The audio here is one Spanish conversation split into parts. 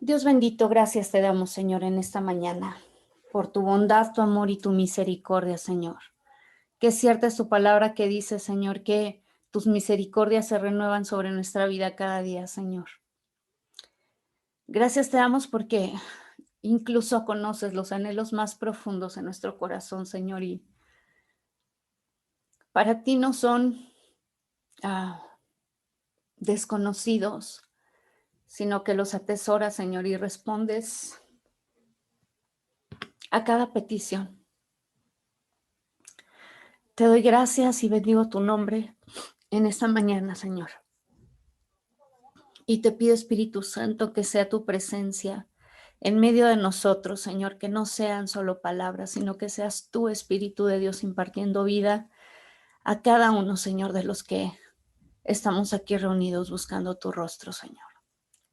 Dios bendito, gracias te damos, Señor, en esta mañana, por tu bondad, tu amor y tu misericordia, Señor. Que cierta es tu palabra que dice, Señor, que tus misericordias se renuevan sobre nuestra vida cada día, Señor. Gracias te damos porque incluso conoces los anhelos más profundos en nuestro corazón, Señor, y para ti no son ah, desconocidos, sino que los atesoras, Señor, y respondes a cada petición. Te doy gracias y bendigo tu nombre en esta mañana, Señor. Y te pido, Espíritu Santo, que sea tu presencia en medio de nosotros, Señor, que no sean solo palabras, sino que seas tú, Espíritu de Dios, impartiendo vida a cada uno, Señor, de los que estamos aquí reunidos buscando tu rostro, Señor.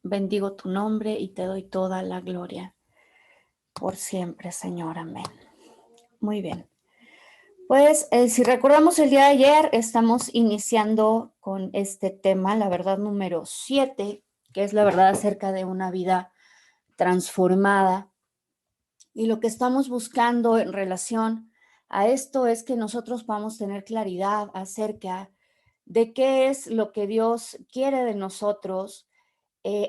Bendigo tu nombre y te doy toda la gloria por siempre, Señor. Amén. Muy bien. Pues si recordamos el día de ayer, estamos iniciando con este tema, la verdad número 7, que es la verdad acerca de una vida transformada. Y lo que estamos buscando en relación a esto es que nosotros podamos tener claridad acerca de qué es lo que Dios quiere de nosotros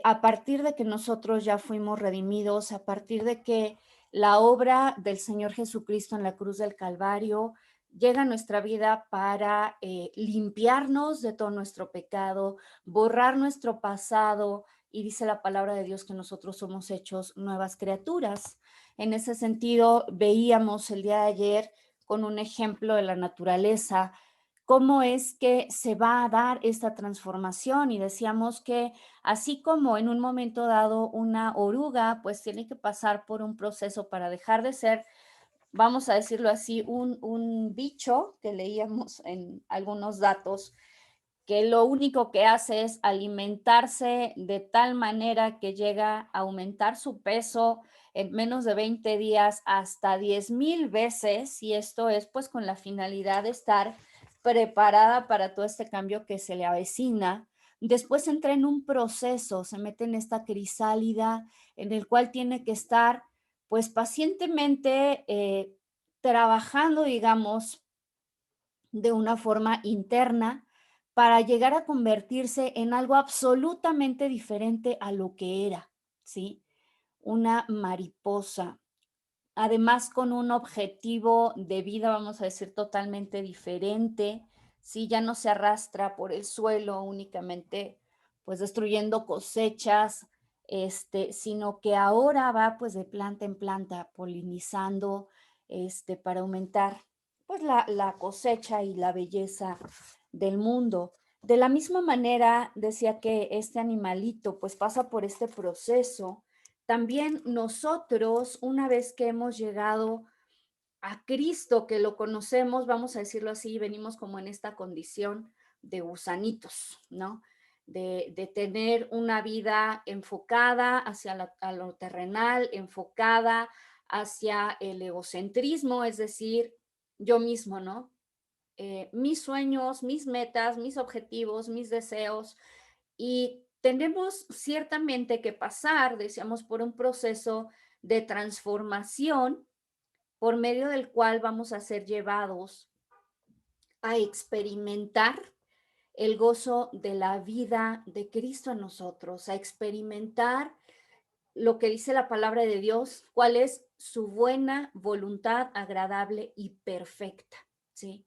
a partir de que nosotros ya fuimos redimidos, a partir de que la obra del Señor Jesucristo en la cruz del Calvario llega a nuestra vida para limpiarnos de todo nuestro pecado, borrar nuestro pasado, y dice la palabra de Dios que nosotros somos hechos nuevas criaturas. En ese sentido, veíamos el día de ayer con un ejemplo de la naturaleza, cómo es que se va a dar esta transformación, y decíamos que así como en un momento dado una oruga pues tiene que pasar por un proceso para dejar de ser, vamos a decirlo así, un bicho que leíamos en algunos datos, que lo único que hace es alimentarse de tal manera que llega a aumentar su peso en menos de 20 días hasta 10,000 veces, y esto es pues con la finalidad de estar preparada para todo este cambio que se le avecina. Después entra en un proceso, se mete en esta crisálida en el cual tiene que estar pues pacientemente trabajando, digamos, de una forma interna para llegar a convertirse en algo absolutamente diferente a lo que era, ¿sí? Una mariposa, además con un objetivo de vida, vamos a decir, totalmente diferente, ¿sí? Ya no se arrastra por el suelo únicamente, pues destruyendo cosechas, sino que ahora va pues de planta en planta, polinizando, para aumentar pues la cosecha y la belleza del mundo. De la misma manera, decía que este animalito pues pasa por este proceso. También nosotros, una vez que hemos llegado a Cristo, que lo conocemos, vamos a decirlo así, venimos como en esta condición de gusanitos, ¿no? De tener una vida enfocada hacia a lo terrenal, enfocada hacia el egocentrismo, es decir, yo mismo, ¿no? Mis sueños, mis metas, mis objetivos, mis deseos, y tenemos ciertamente que pasar, decíamos, por un proceso de transformación por medio del cual vamos a ser llevados a experimentar el gozo de la vida de Cristo en nosotros, a experimentar lo que dice la palabra de Dios, cuál es su buena voluntad agradable y perfecta, ¿sí?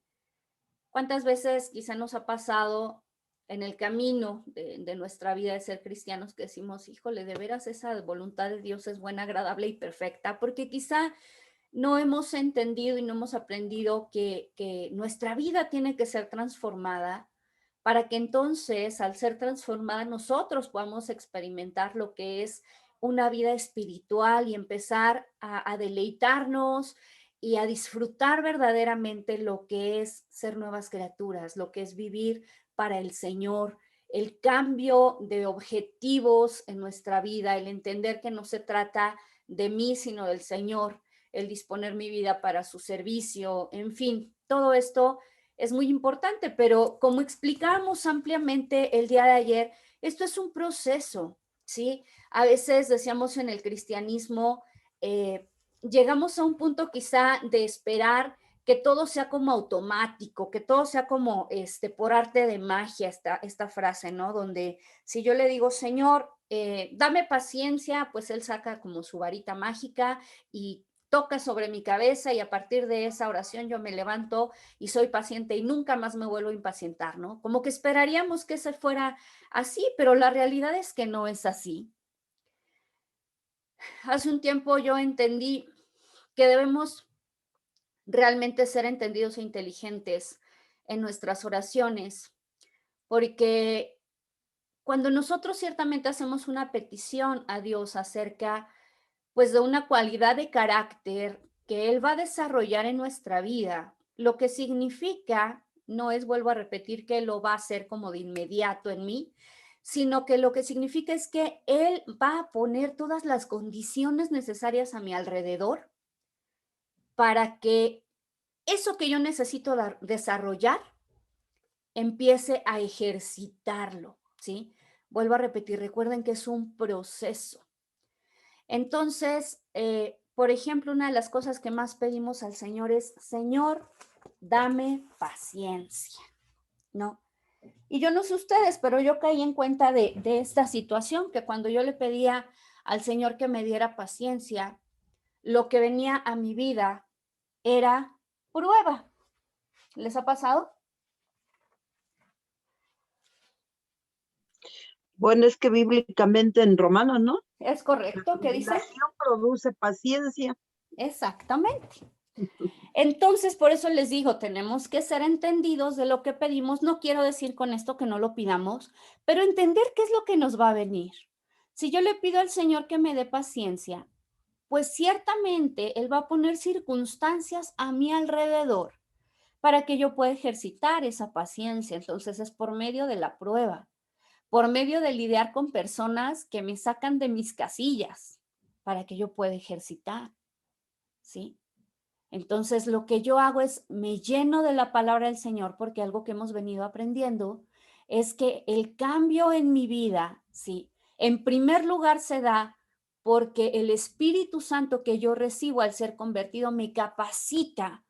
¿Cuántas veces quizá nos ha pasado en el camino de nuestra vida de ser cristianos que decimos, híjole, de veras esa voluntad de Dios es buena, agradable y perfecta? Porque quizá no hemos entendido y no hemos aprendido que nuestra vida tiene que ser transformada para que entonces, al ser transformada, nosotros podamos experimentar lo que es una vida espiritual y empezar a deleitarnos y a disfrutar verdaderamente lo que es ser nuevas criaturas, lo que es vivir para el Señor, el cambio de objetivos en nuestra vida, el entender que no se trata de mí, sino del Señor, el disponer mi vida para su servicio, en fin, todo esto es muy importante, pero como explicamos ampliamente el día de ayer, esto es un proceso. ¿sí? A veces decíamos en el cristianismo, llegamos a un punto quizá de esperar que todo sea como automático, que todo sea como por arte de magia, esta frase, ¿no? Donde si yo le digo, Señor, dame paciencia, pues Él saca como su varita mágica y toca sobre mi cabeza y a partir de esa oración yo me levanto y soy paciente y nunca más me vuelvo a impacientar, ¿no? Como que esperaríamos que ese fuera así, pero la realidad es que no es así. Hace un tiempo yo entendí que debemos realmente ser entendidos e inteligentes en nuestras oraciones, porque cuando nosotros ciertamente hacemos una petición a Dios acerca, pues, de una cualidad de carácter que Él va a desarrollar en nuestra vida, lo que significa no es, vuelvo a repetir, que lo va a hacer como de inmediato en mí, sino que lo que significa es que Él va a poner todas las condiciones necesarias a mi alrededor para que eso que yo necesito desarrollar empiece a ejercitarlo, ¿sí? Vuelvo a repetir, recuerden que es un proceso. Entonces, por ejemplo, una de las cosas que más pedimos al Señor es, Señor, dame paciencia, ¿no? Y yo no sé ustedes, pero yo caí en cuenta de esta situación, que cuando yo le pedía al Señor que me diera paciencia, lo que venía a mi vida era prueba. ¿Les ha pasado? Bueno, es que bíblicamente en Romanos, ¿no? Es La correcto, ¿qué dice? tribulación produce paciencia. Exactamente. Entonces, por eso les digo, tenemos que ser entendidos de lo que pedimos. No quiero decir con esto que no lo pidamos, pero entender qué es lo que nos va a venir. Si yo le pido al Señor que me dé paciencia, pues ciertamente Él va a poner circunstancias a mi alrededor para que yo pueda ejercitar esa paciencia. Entonces es por medio de la prueba, por medio de lidiar con personas que me sacan de mis casillas, para que yo pueda ejercitar, ¿sí? Entonces, lo que yo hago es me lleno de la palabra del Señor, porque algo que hemos venido aprendiendo es que el cambio en mi vida, sí, en primer lugar se da porque el Espíritu Santo que yo recibo al ser convertido me capacita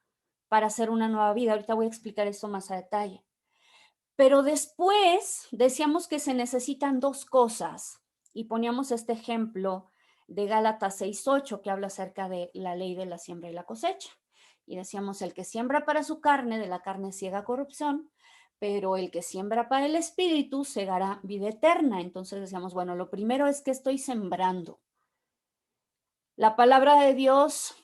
para hacer una nueva vida. Ahorita voy a explicar esto más a detalle. Pero después decíamos que se necesitan dos cosas y poníamos este ejemplo de Gálatas 6:8 que habla acerca de la ley de la siembra y la cosecha. Y decíamos, el que siembra para su carne, de la carne ciega corrupción, pero el que siembra para el espíritu segará vida eterna. Entonces decíamos, bueno, lo primero es que estoy sembrando. La palabra de Dios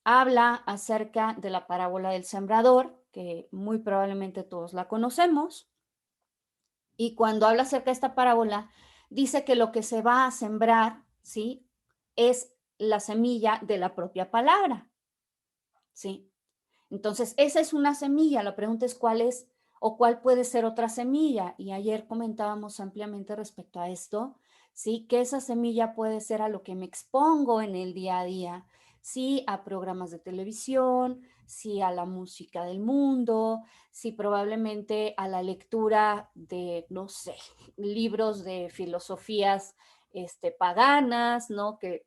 habla acerca de la parábola del sembrador, que muy probablemente todos la conocemos. Y cuando habla acerca de esta parábola, dice que lo que se va a sembrar, ¿sí? Es la semilla de la propia palabra, ¿sí? Entonces, esa es una semilla. La pregunta es cuál es o cuál puede ser otra semilla. Y ayer comentábamos ampliamente respecto a esto, ¿sí? Que esa semilla puede ser a lo que me expongo en el día a día, sí, a programas de televisión, sí, a la música del mundo, sí, probablemente a la lectura de, no sé, libros de filosofías paganas, ¿no? Que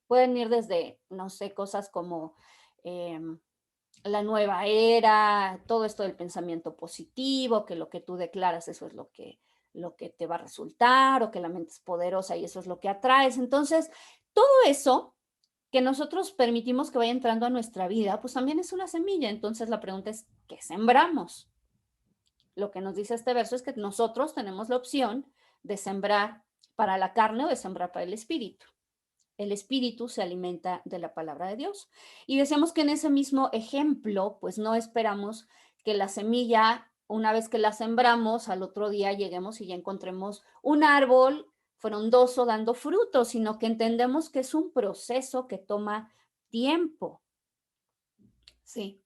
pueden ir desde, no sé, cosas como la nueva era, todo esto del pensamiento positivo, que lo que tú declaras, eso es lo que te va a resultar, o que la mente es poderosa y eso es lo que atraes. Entonces, todo eso que nosotros permitimos que vaya entrando a nuestra vida, pues también es una semilla. Entonces, la pregunta es, ¿qué sembramos? Lo que nos dice este verso es que nosotros tenemos la opción de sembrar para la carne o de sembrar para el espíritu. El espíritu se alimenta de la palabra de Dios. Y decíamos que en ese mismo ejemplo, pues no esperamos que la semilla, una vez que la sembramos, al otro día lleguemos y ya encontremos un árbol frondoso dando frutos, sino que entendemos que es un proceso que toma tiempo. Sí,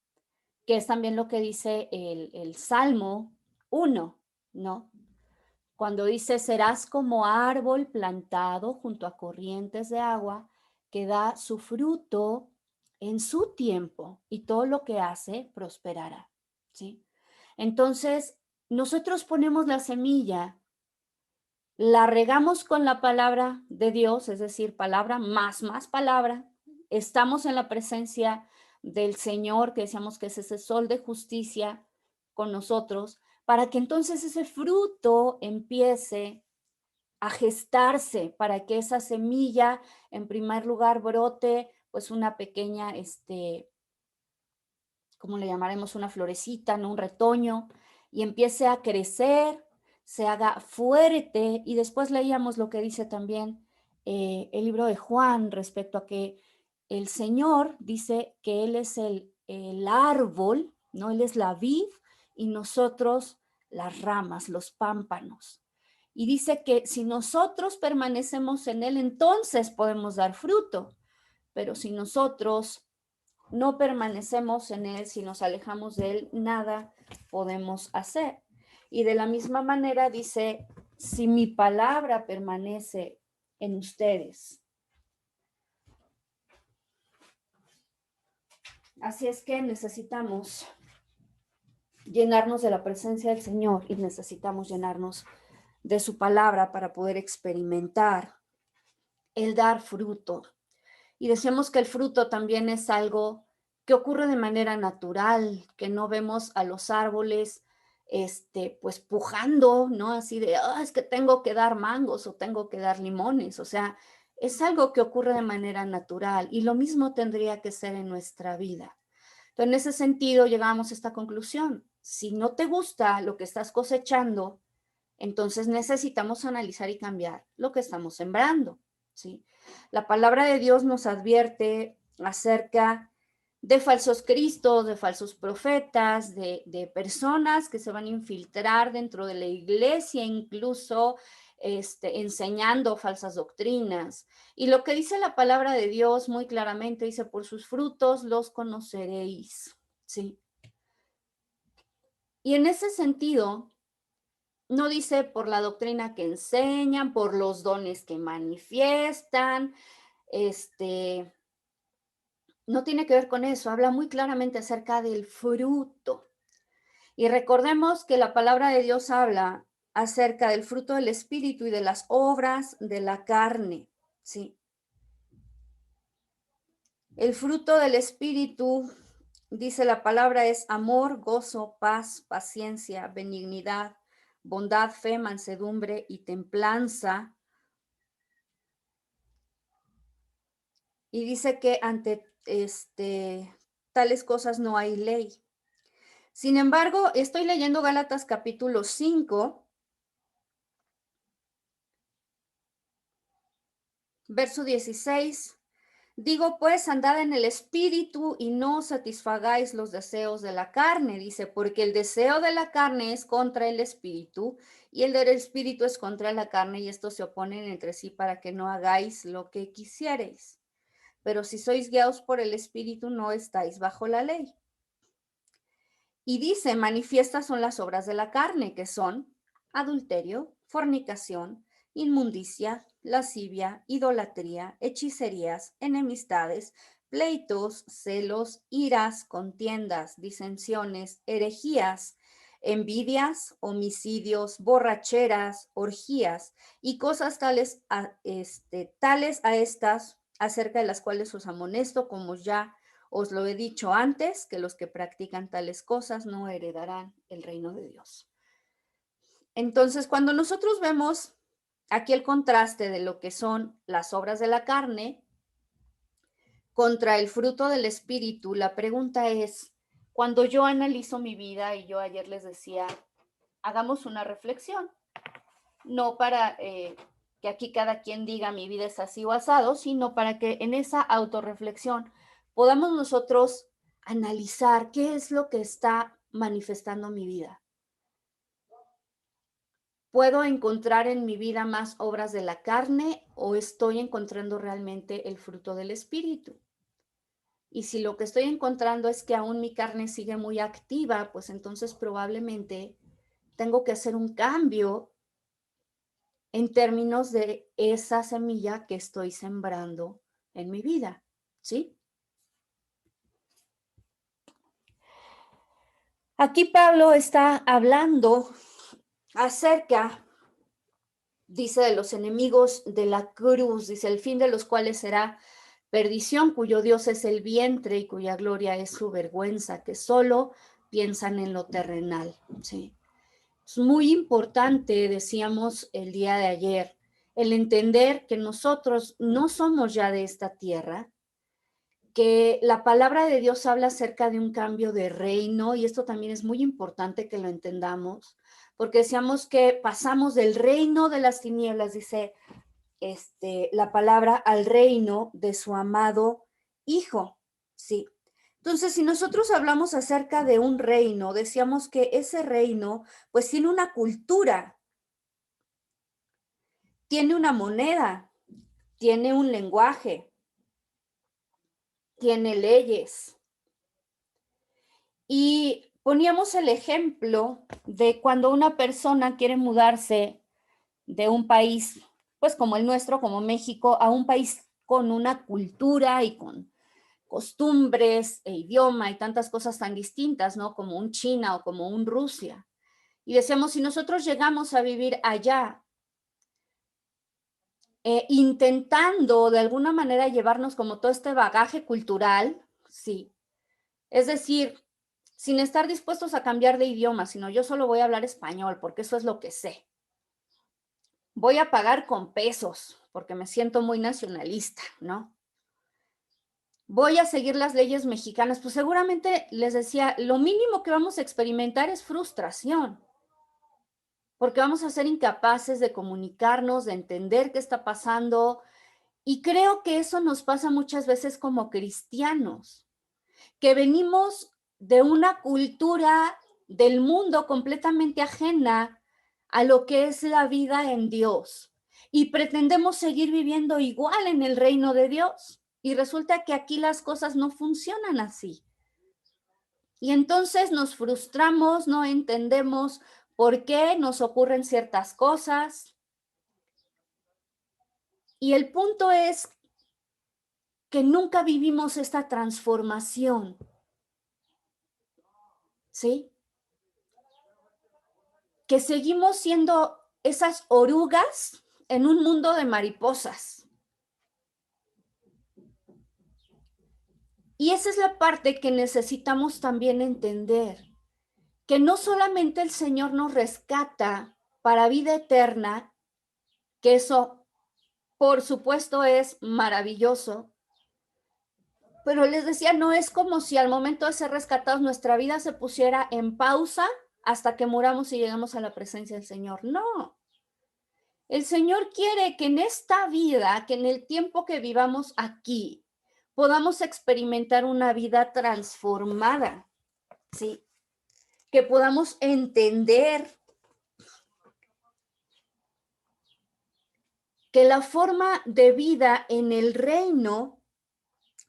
que es también lo que dice el Salmo 1, ¿no? Cuando dice, serás como árbol plantado junto a corrientes de agua que da su fruto en su tiempo y todo lo que hace prosperará, ¿sí? Entonces, nosotros ponemos la semilla, la regamos con la palabra de Dios, es decir, palabra más palabra. Estamos en la presencia del Señor, que decíamos que es ese sol de justicia con nosotros, para que entonces ese fruto empiece a gestarse, para que esa semilla, en primer lugar, brote, pues una pequeña, ¿cómo le llamaremos? Una florecita, ¿no? Un retoño, y empiece a crecer, se haga fuerte, y después leíamos lo que dice también el libro de Juan respecto a que el Señor dice que Él es el árbol, ¿no? Él es la vid y nosotros las ramas, los pámpanos. Y dice que si nosotros permanecemos en Él, entonces podemos dar fruto, pero si nosotros no permanecemos en Él, si nos alejamos de Él, nada podemos hacer. Y de la misma manera dice, si mi palabra permanece en ustedes. Así es que necesitamos llenarnos de la presencia del Señor y necesitamos llenarnos de su palabra para poder experimentar el dar fruto. Y decíamos que el fruto también es algo que ocurre de manera natural, que no vemos a los árboles, pues pujando, ¿no? Así de, es que tengo que dar mangos o tengo que dar limones, o sea, es algo que ocurre de manera natural y lo mismo tendría que ser en nuestra vida. Entonces, en ese sentido, llegamos a esta conclusión. Si no te gusta lo que estás cosechando, entonces necesitamos analizar y cambiar lo que estamos sembrando, ¿sí? La palabra de Dios nos advierte acerca de falsos cristos, de falsos profetas, de personas que se van a infiltrar dentro de la iglesia, incluso enseñando falsas doctrinas. Y lo que dice la palabra de Dios muy claramente, dice, por sus frutos los conoceréis, ¿sí? Y en ese sentido, no dice por la doctrina que enseñan, por los dones que manifiestan, no tiene que ver con eso, habla muy claramente acerca del fruto. Y recordemos que la palabra de Dios habla acerca del fruto del Espíritu y de las obras de la carne, ¿sí? El fruto del Espíritu, dice la palabra, es amor, gozo, paz, paciencia, benignidad, bondad, fe, mansedumbre y templanza. Y dice que ante tales cosas no hay ley. Sin embargo, estoy leyendo Gálatas capítulo 5, verso 16. Digo pues, andad en el espíritu y no satisfagáis los deseos de la carne, dice, porque el deseo de la carne es contra el espíritu y el del espíritu es contra la carne y estos se oponen entre sí para que no hagáis lo que quisierais. Pero si sois guiados por el espíritu, no estáis bajo la ley. Y dice, manifiestas son las obras de la carne, que son adulterio, fornicación, inmundicia, lascivia, idolatría, hechicerías, enemistades, pleitos, celos, iras, contiendas, disensiones, herejías, envidias, homicidios, borracheras, orgías y cosas tales a estas, acerca de las cuales os amonesto, como ya os lo he dicho antes, que los que practican tales cosas no heredarán el reino de Dios. Entonces, cuando nosotros vemos aquí el contraste de lo que son las obras de la carne contra el fruto del espíritu, la pregunta es, cuando yo analizo mi vida, y yo ayer les decía, hagamos una reflexión, no para que aquí cada quien diga mi vida es así o asado, sino para que en esa autorreflexión podamos nosotros analizar qué es lo que está manifestando mi vida. ¿Puedo encontrar en mi vida más obras de la carne o estoy encontrando realmente el fruto del espíritu? Y si lo que estoy encontrando es que aún mi carne sigue muy activa, pues entonces probablemente tengo que hacer un cambio en términos de esa semilla que estoy sembrando en mi vida, ¿sí? Aquí Pablo está hablando acerca dice de los enemigos de la cruz, dice el fin de los cuales será perdición, cuyo Dios es el vientre y cuya gloria es su vergüenza, que solo piensan en lo terrenal. ¿Sí? Es muy importante, decíamos el día de ayer, el entender que nosotros no somos ya de esta tierra, que la palabra de Dios habla acerca de un cambio de reino, y esto también es muy importante que lo entendamos, porque decíamos que pasamos del reino de las tinieblas, dice la palabra, al reino de su amado Hijo. Sí. Entonces, si nosotros hablamos acerca de un reino, decíamos que ese reino pues tiene una cultura, tiene una moneda, tiene un lenguaje, tiene leyes. Y poníamos el ejemplo de cuando una persona quiere mudarse de un país, pues como el nuestro, como México, a un país con una cultura y con costumbres e idioma y tantas cosas tan distintas, ¿no? Como un China o como un Rusia. Y decíamos, si nosotros llegamos a vivir allá, intentando de alguna manera llevarnos como todo este bagaje cultural, sí. Es decir, sin estar dispuestos a cambiar de idioma, sino yo solo voy a hablar español porque eso es lo que sé. Voy a pagar con pesos porque me siento muy nacionalista, ¿no? Voy a seguir las leyes mexicanas, pues seguramente les decía, lo mínimo que vamos a experimentar es frustración, porque vamos a ser incapaces de comunicarnos, de entender qué está pasando, y creo que eso nos pasa muchas veces como cristianos, que venimos de una cultura del mundo completamente ajena a lo que es la vida en Dios, y pretendemos seguir viviendo igual en el reino de Dios. Y resulta que aquí las cosas no funcionan así. Y entonces nos frustramos, no entendemos por qué nos ocurren ciertas cosas. Y el punto es que nunca vivimos esta transformación. ¿Sí? Que seguimos siendo esas orugas en un mundo de mariposas. Y esa es la parte que necesitamos también entender, que no solamente el Señor nos rescata para vida eterna, que eso por supuesto es maravilloso, pero les decía, no es como si al momento de ser rescatados nuestra vida se pusiera en pausa hasta que muramos y lleguemos a la presencia del Señor. No. El Señor quiere que en esta vida, que en el tiempo que vivamos aquí, podamos experimentar una vida transformada, ¿sí? Que podamos entender que la forma de vida en el reino,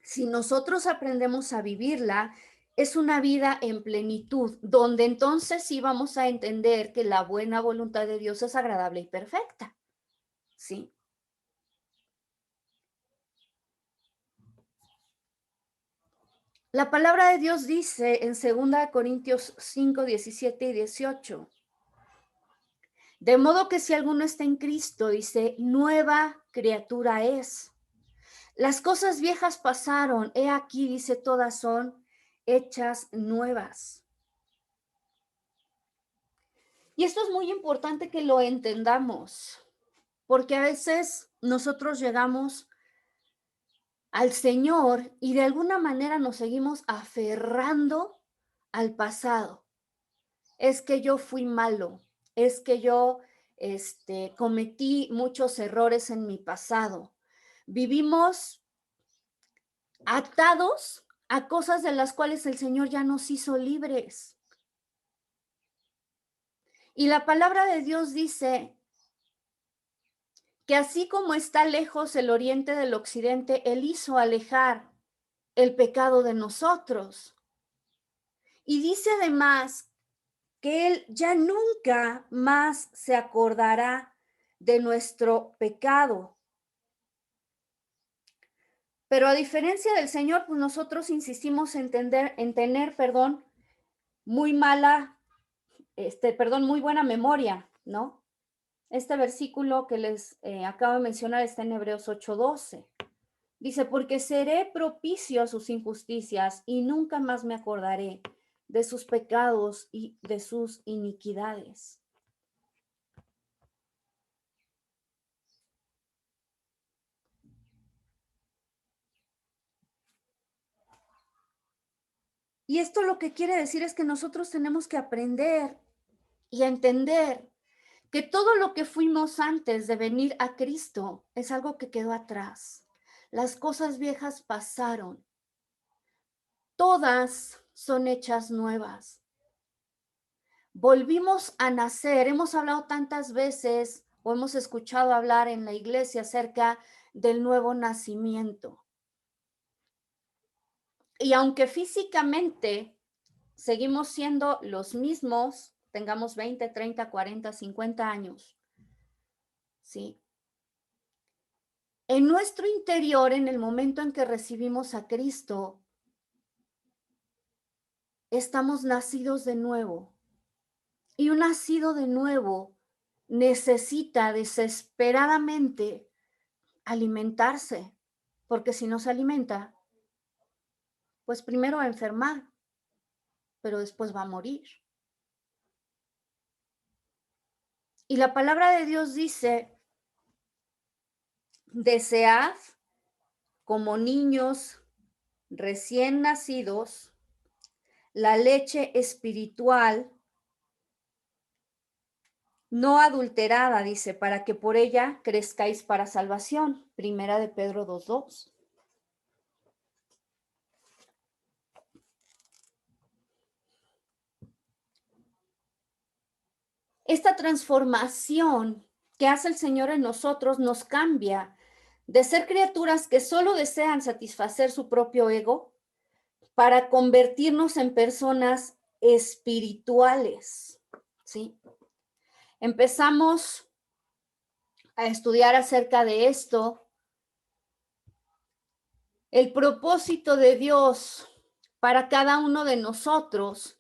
si nosotros aprendemos a vivirla, es una vida en plenitud, donde entonces sí vamos a entender que la buena voluntad de Dios es agradable y perfecta, ¿sí? La palabra de Dios dice en 2 Corintios 5, 17 y 18, de modo que si alguno está en Cristo, dice, nueva criatura es. Las cosas viejas pasaron, he aquí, dice, todas son hechas nuevas. Y esto es muy importante que lo entendamos, porque a veces nosotros llegamos al Señor y de alguna manera nos seguimos aferrando al pasado. Es que yo fui malo, es que yo cometí muchos errores en mi pasado. Vivimos atados a cosas de las cuales el Señor ya nos hizo libres. Y la palabra de Dios dice que así como está lejos el oriente del occidente, Él hizo alejar el pecado de nosotros. Y dice además que Él ya nunca más se acordará de nuestro pecado. Pero a diferencia del Señor, pues nosotros insistimos en tener, muy buena memoria, ¿no? Este versículo que les acabo de mencionar está en Hebreos 8:12. Dice, porque seré propicio a sus injusticias y nunca más me acordaré de sus pecados y de sus iniquidades. Y esto lo que quiere decir es que nosotros tenemos que aprender y entender que todo lo que fuimos antes de venir a Cristo es algo que quedó atrás. Las cosas viejas pasaron. Todas son hechas nuevas. Volvimos a nacer. Hemos hablado tantas veces o hemos escuchado hablar en la iglesia acerca del nuevo nacimiento. Y aunque físicamente seguimos siendo los mismos, tengamos 20, 30, 40, 50 años, ¿sí? En nuestro interior, en el momento en que recibimos a Cristo, estamos nacidos de nuevo. Y un nacido de nuevo necesita desesperadamente alimentarse, porque si no se alimenta, pues primero va a enfermar, pero después va a morir. Y la palabra de Dios dice, desead como niños recién nacidos la leche espiritual no adulterada, dice, para que por ella crezcáis para salvación. Primera de Pedro 2:2. Esta transformación que hace el Señor en nosotros nos cambia de ser criaturas que solo desean satisfacer su propio ego para convertirnos en personas espirituales, ¿sí? Empezamos a estudiar acerca de esto. El propósito de Dios para cada uno de nosotros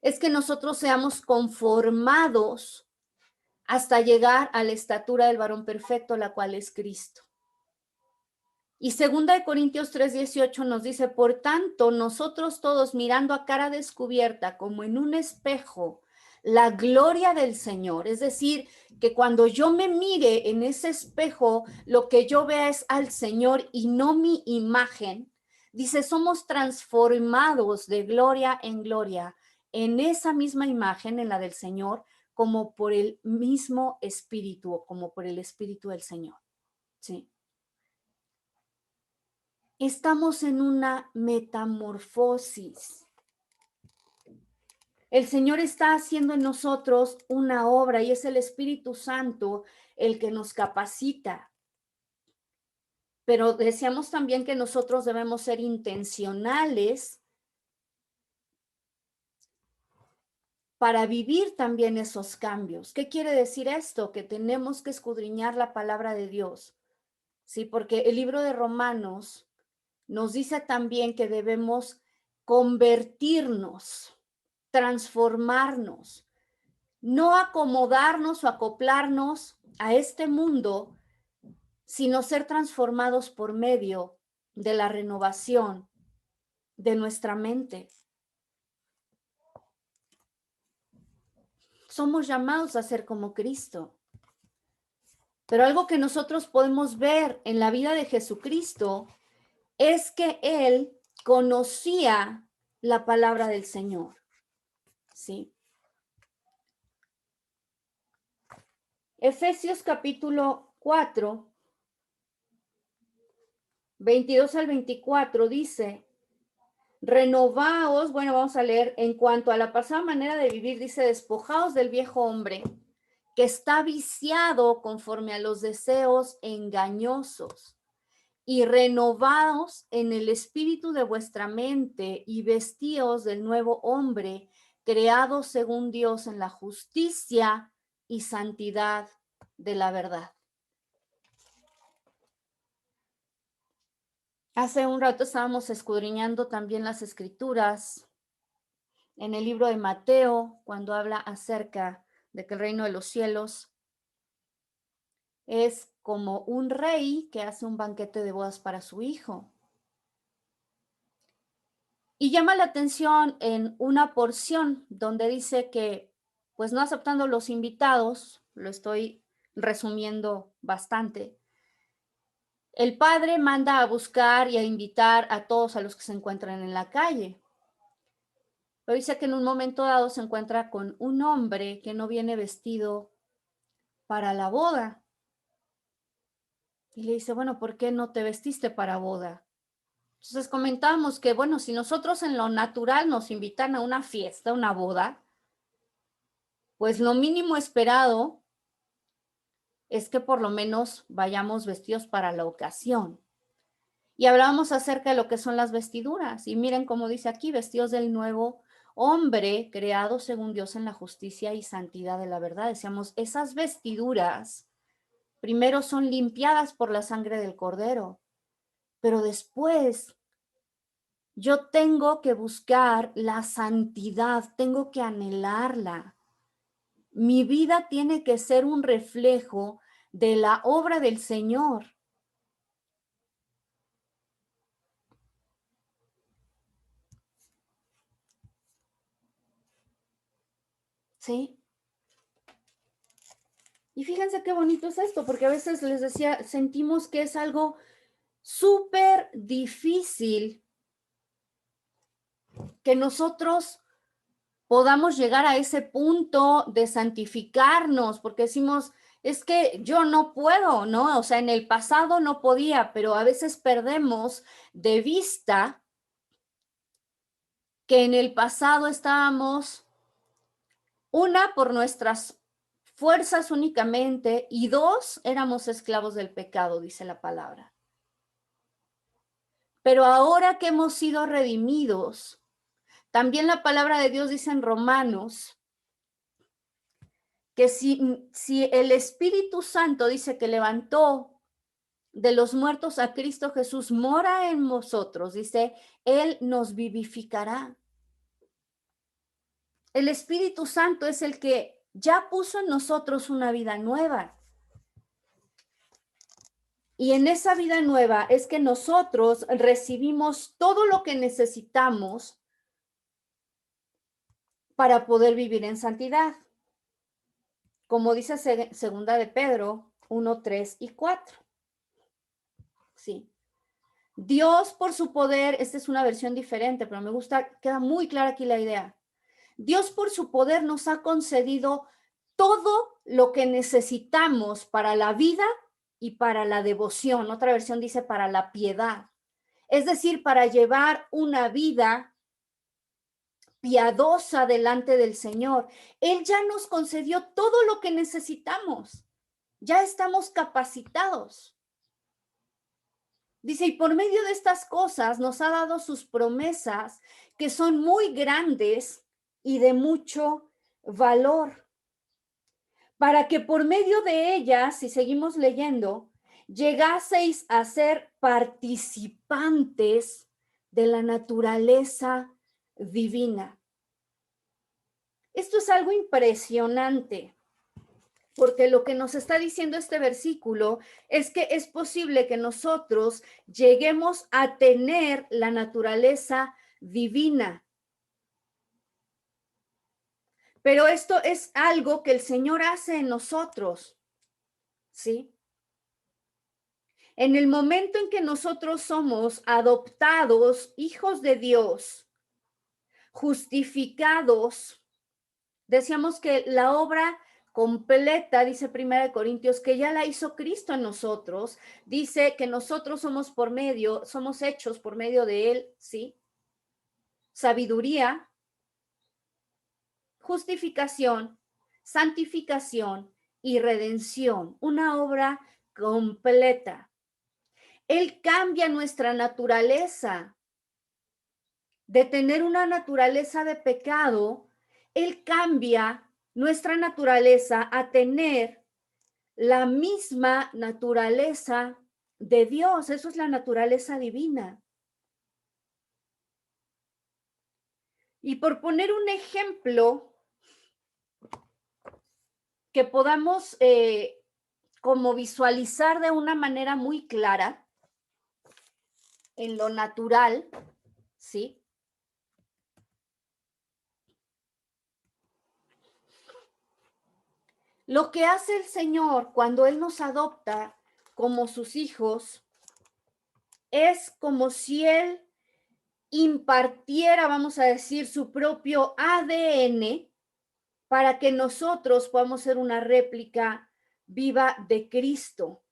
es que nosotros seamos conformados hasta llegar a la estatura del varón perfecto, la cual es Cristo. Y 2 Corintios 3:18 nos dice, por tanto, nosotros todos mirando a cara descubierta como en un espejo la gloria del Señor, es decir, que cuando yo me mire en ese espejo, lo que yo vea es al Señor y no mi imagen. Dice, somos transformados de gloria en gloria en esa misma imagen, en la del Señor, como por el mismo Espíritu o como por el Espíritu del Señor. ¿Sí? Estamos en una metamorfosis. El Señor está haciendo en nosotros una obra y es el Espíritu Santo el que nos capacita. Pero decíamos también que nosotros debemos ser intencionales para vivir también esos cambios. ¿Qué quiere decir esto? Que tenemos que escudriñar la palabra de Dios. Sí, porque el libro de Romanos nos dice también que debemos convertirnos, transformarnos, no acomodarnos o acoplarnos a este mundo, sino ser transformados por medio de la renovación de nuestra mente. Somos llamados a ser como Cristo. Pero algo que nosotros podemos ver en la vida de Jesucristo es que Él conocía la palabra del Señor. ¿Sí? Efesios capítulo 4, 22 al 24 dice, renovaos, bueno, vamos a leer, en cuanto a la pasada manera de vivir, dice, despojaos del viejo hombre que está viciado conforme a los deseos engañosos y renovaos en el espíritu de vuestra mente y vestíos del nuevo hombre creado según Dios en la justicia y santidad de la verdad. Hace un rato estábamos escudriñando también las escrituras en el libro de Mateo, cuando habla acerca de que el reino de los cielos Es como un rey que hace un banquete de bodas para su hijo. Y llama la atención en una porción donde dice que, pues no aceptando los invitados, lo estoy resumiendo bastante, el padre manda a buscar y a invitar a todos a los que se encuentran en la calle. Pero dice que en un momento dado se encuentra con un hombre que no viene vestido para la boda. Y le dice, bueno, ¿por qué no te vestiste para boda? Entonces comentábamos que, bueno, si nosotros en lo natural nos invitan a una fiesta, una boda, pues lo mínimo esperado es que por lo menos vayamos vestidos para la ocasión. Y hablábamos acerca de lo que son las vestiduras. Y miren cómo dice aquí, vestidos del nuevo hombre creado según Dios en la justicia y santidad de la verdad. Decíamos, esas vestiduras primero son limpiadas por la sangre del cordero, pero después yo tengo que buscar la santidad, tengo que anhelarla. Mi vida tiene que ser un reflejo de la obra del Señor. ¿Sí? Y fíjense qué bonito es esto, porque a veces les decía, sentimos que es algo súper difícil que nosotros podamos llegar a ese punto de santificarnos, porque decimos, es que yo no puedo, ¿no? O sea, en el pasado no podía, pero a veces perdemos de vista que en el pasado estábamos, una, por nuestras fuerzas únicamente, y dos, éramos esclavos del pecado, dice la palabra. Pero ahora que hemos sido redimidos, también la palabra de Dios dice en Romanos que si el Espíritu Santo dice que levantó de los muertos a Cristo Jesús, mora en nosotros, dice, Él nos vivificará. El Espíritu Santo es el que ya puso en nosotros una vida nueva. Y en esa vida nueva es que nosotros recibimos todo lo que necesitamos para poder vivir en santidad. Como dice segunda de Pedro 1, 3 y 4. Sí. Dios por su poder, esta es una versión diferente, pero me gusta, queda muy clara aquí la idea. Dios por su poder nos ha concedido todo lo que necesitamos para la vida y para la devoción. Otra versión dice para la piedad. Es decir, para llevar una vida piadosa delante del Señor. Él ya nos concedió todo lo que necesitamos. Ya estamos capacitados. Dice, y por medio de estas cosas nos ha dado sus promesas que son muy grandes y de mucho valor, para que por medio de ellas, si seguimos leyendo, llegaseis a ser participantes de la naturaleza divina. Esto es algo impresionante, porque lo que nos está diciendo este versículo es que es posible que nosotros lleguemos a tener la naturaleza divina. Pero esto es algo que el Señor hace en nosotros, ¿sí? En el momento en que nosotros somos adoptados, hijos de Dios, justificados, decíamos que la obra completa, dice 1 Corintios, que ya la hizo Cristo en nosotros, dice que nosotros somos hechos por medio de Él, ¿sí? Sabiduría, justificación, santificación y redención, una obra completa. Él cambia nuestra naturaleza de tener una naturaleza de pecado, Él cambia nuestra naturaleza a tener la misma naturaleza de Dios. Eso es la naturaleza divina. Y por poner un ejemplo que podamos como visualizar de una manera muy clara en lo natural, ¿sí? Lo que hace el Señor cuando Él nos adopta como sus hijos es como si Él impartiera, vamos a decir, su propio ADN para que nosotros podamos ser una réplica viva de Cristo.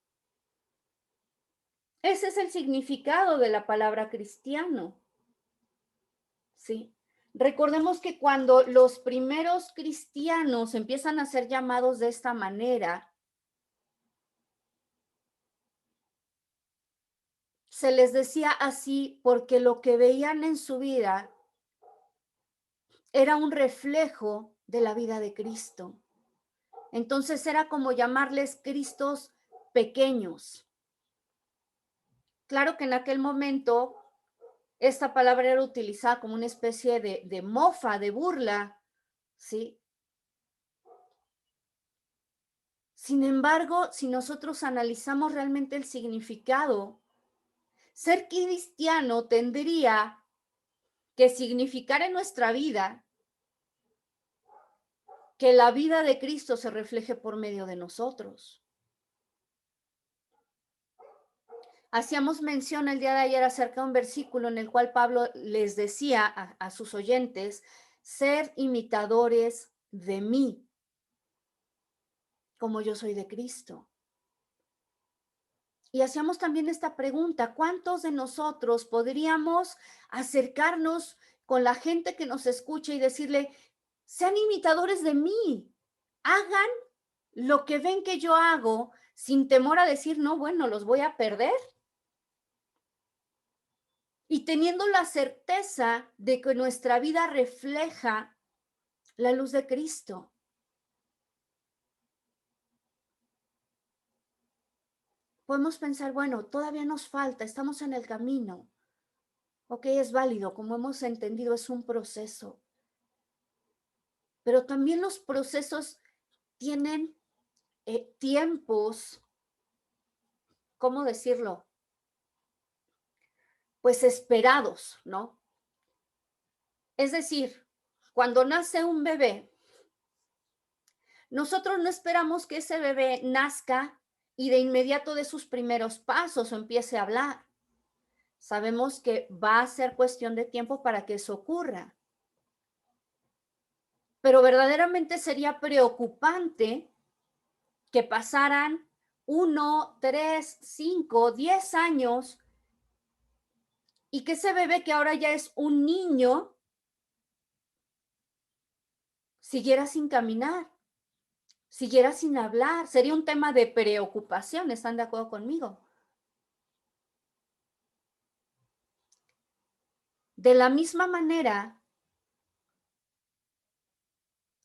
Ese es el significado de la palabra cristiano. ¿Sí? Recordemos que cuando los primeros cristianos empiezan a ser llamados de esta manera, se les decía así porque lo que veían en su vida era un reflejo de la vida de Cristo. Entonces era como llamarles Cristos pequeños. Claro que en aquel momento esta palabra era utilizada como una especie de mofa, de burla, ¿sí? Sin embargo, si nosotros analizamos realmente el significado, ser cristiano tendría que significar en nuestra vida que la vida de Cristo se refleje por medio de nosotros. Hacíamos mención el día de ayer acerca de un versículo en el cual Pablo les decía a sus oyentes, ser imitadores de mí, como yo soy de Cristo. Y hacíamos también esta pregunta, ¿cuántos de nosotros podríamos acercarnos con la gente que nos escucha y decirle, sean imitadores de mí, hagan lo que ven que yo hago sin temor a decir, no, bueno, los voy a perder? Y teniendo la certeza de que nuestra vida refleja la luz de Cristo. Podemos pensar, bueno, todavía nos falta, estamos en el camino. Ok, es válido, como hemos entendido, es un proceso. Pero también los procesos tienen tiempos, ¿cómo decirlo? Pues esperados, ¿no? Es decir, cuando nace un bebé, nosotros no esperamos que ese bebé nazca y de inmediato de sus primeros pasos o empiece a hablar. Sabemos que va a ser cuestión de tiempo para que eso ocurra. Pero verdaderamente sería preocupante que pasaran 1, 3, 5, 10 años y que ese bebé que ahora ya es un niño siguiera sin caminar, siguiera sin hablar. Sería un tema de preocupación, ¿están de acuerdo conmigo? De la misma manera,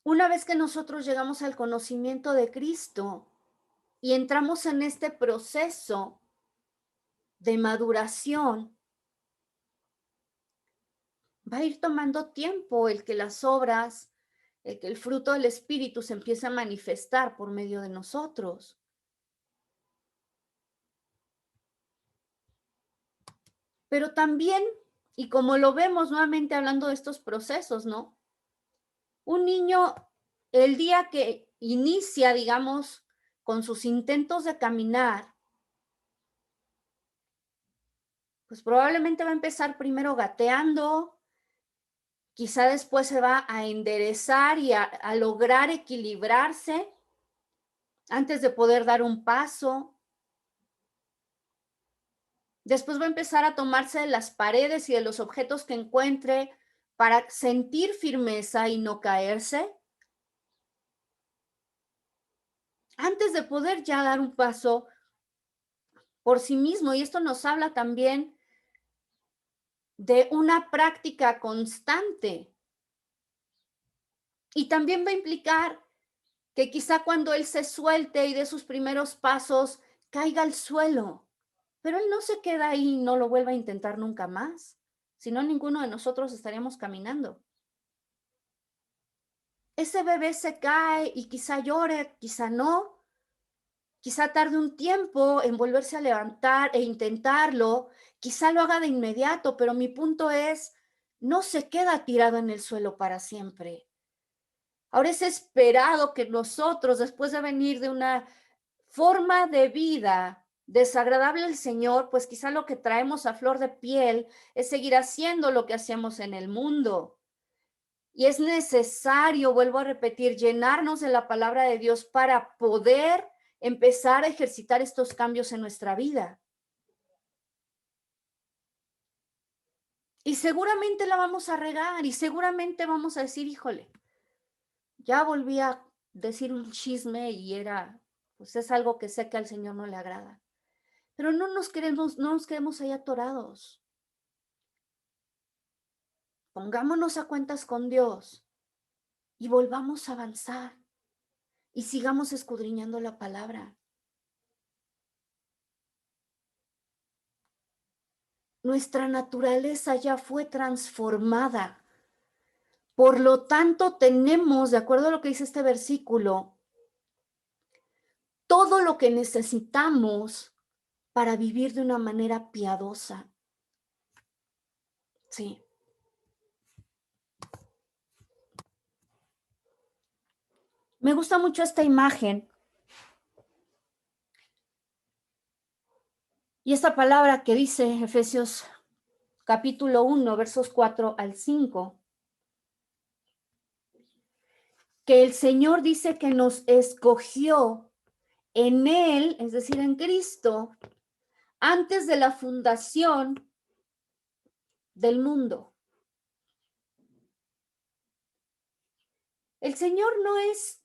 una vez que nosotros llegamos al conocimiento de Cristo y entramos en este proceso de maduración, va a ir tomando tiempo el que las obras, el que el fruto del Espíritu se empiece a manifestar por medio de nosotros. Pero también, y como lo vemos nuevamente hablando de estos procesos, ¿no? Un niño, el día que inicia, digamos, con sus intentos de caminar, pues probablemente va a empezar primero gateando, quizá después se va a enderezar y a lograr equilibrarse antes de poder dar un paso. Después va a empezar a tomarse de las paredes y de los objetos que encuentre para sentir firmeza y no caerse, antes de poder ya dar un paso por sí mismo. Y esto nos habla también de una práctica constante. Y también va a implicar que quizá cuando él se suelte y dé sus primeros pasos, caiga al suelo. Pero él no se queda ahí y no lo vuelva a intentar nunca más. Si no, ninguno de nosotros estaríamos caminando. Ese bebé se cae y quizá llore, quizá no. quizá tarde un tiempo en volverse a levantar e intentarlo, quizá lo haga de inmediato, pero mi punto es, no se queda tirado en el suelo para siempre. Ahora es esperado que nosotros, después de venir de una forma de vida desagradable al Señor, pues quizá lo que traemos a flor de piel es seguir haciendo lo que hacemos en el mundo. Y es necesario, vuelvo a repetir, llenarnos de la palabra de Dios para poder empezar a ejercitar estos cambios en nuestra vida. Y seguramente la vamos a regar y seguramente vamos a decir, híjole, ya volví a decir un chisme y pues es algo que sé que al Señor no le agrada. Pero no nos quedemos ahí atorados. Pongámonos a cuentas con Dios y volvamos a avanzar y sigamos escudriñando la palabra. Nuestra naturaleza ya fue transformada. Por lo tanto, tenemos, de acuerdo a lo que dice este versículo, todo lo que necesitamos para vivir de una manera piadosa. Sí. Me gusta mucho esta imagen y esta palabra que dice Efesios capítulo 1, versos 4 al 5, que el Señor dice que nos escogió en Él, es decir, en Cristo, antes de la fundación del mundo. El Señor no es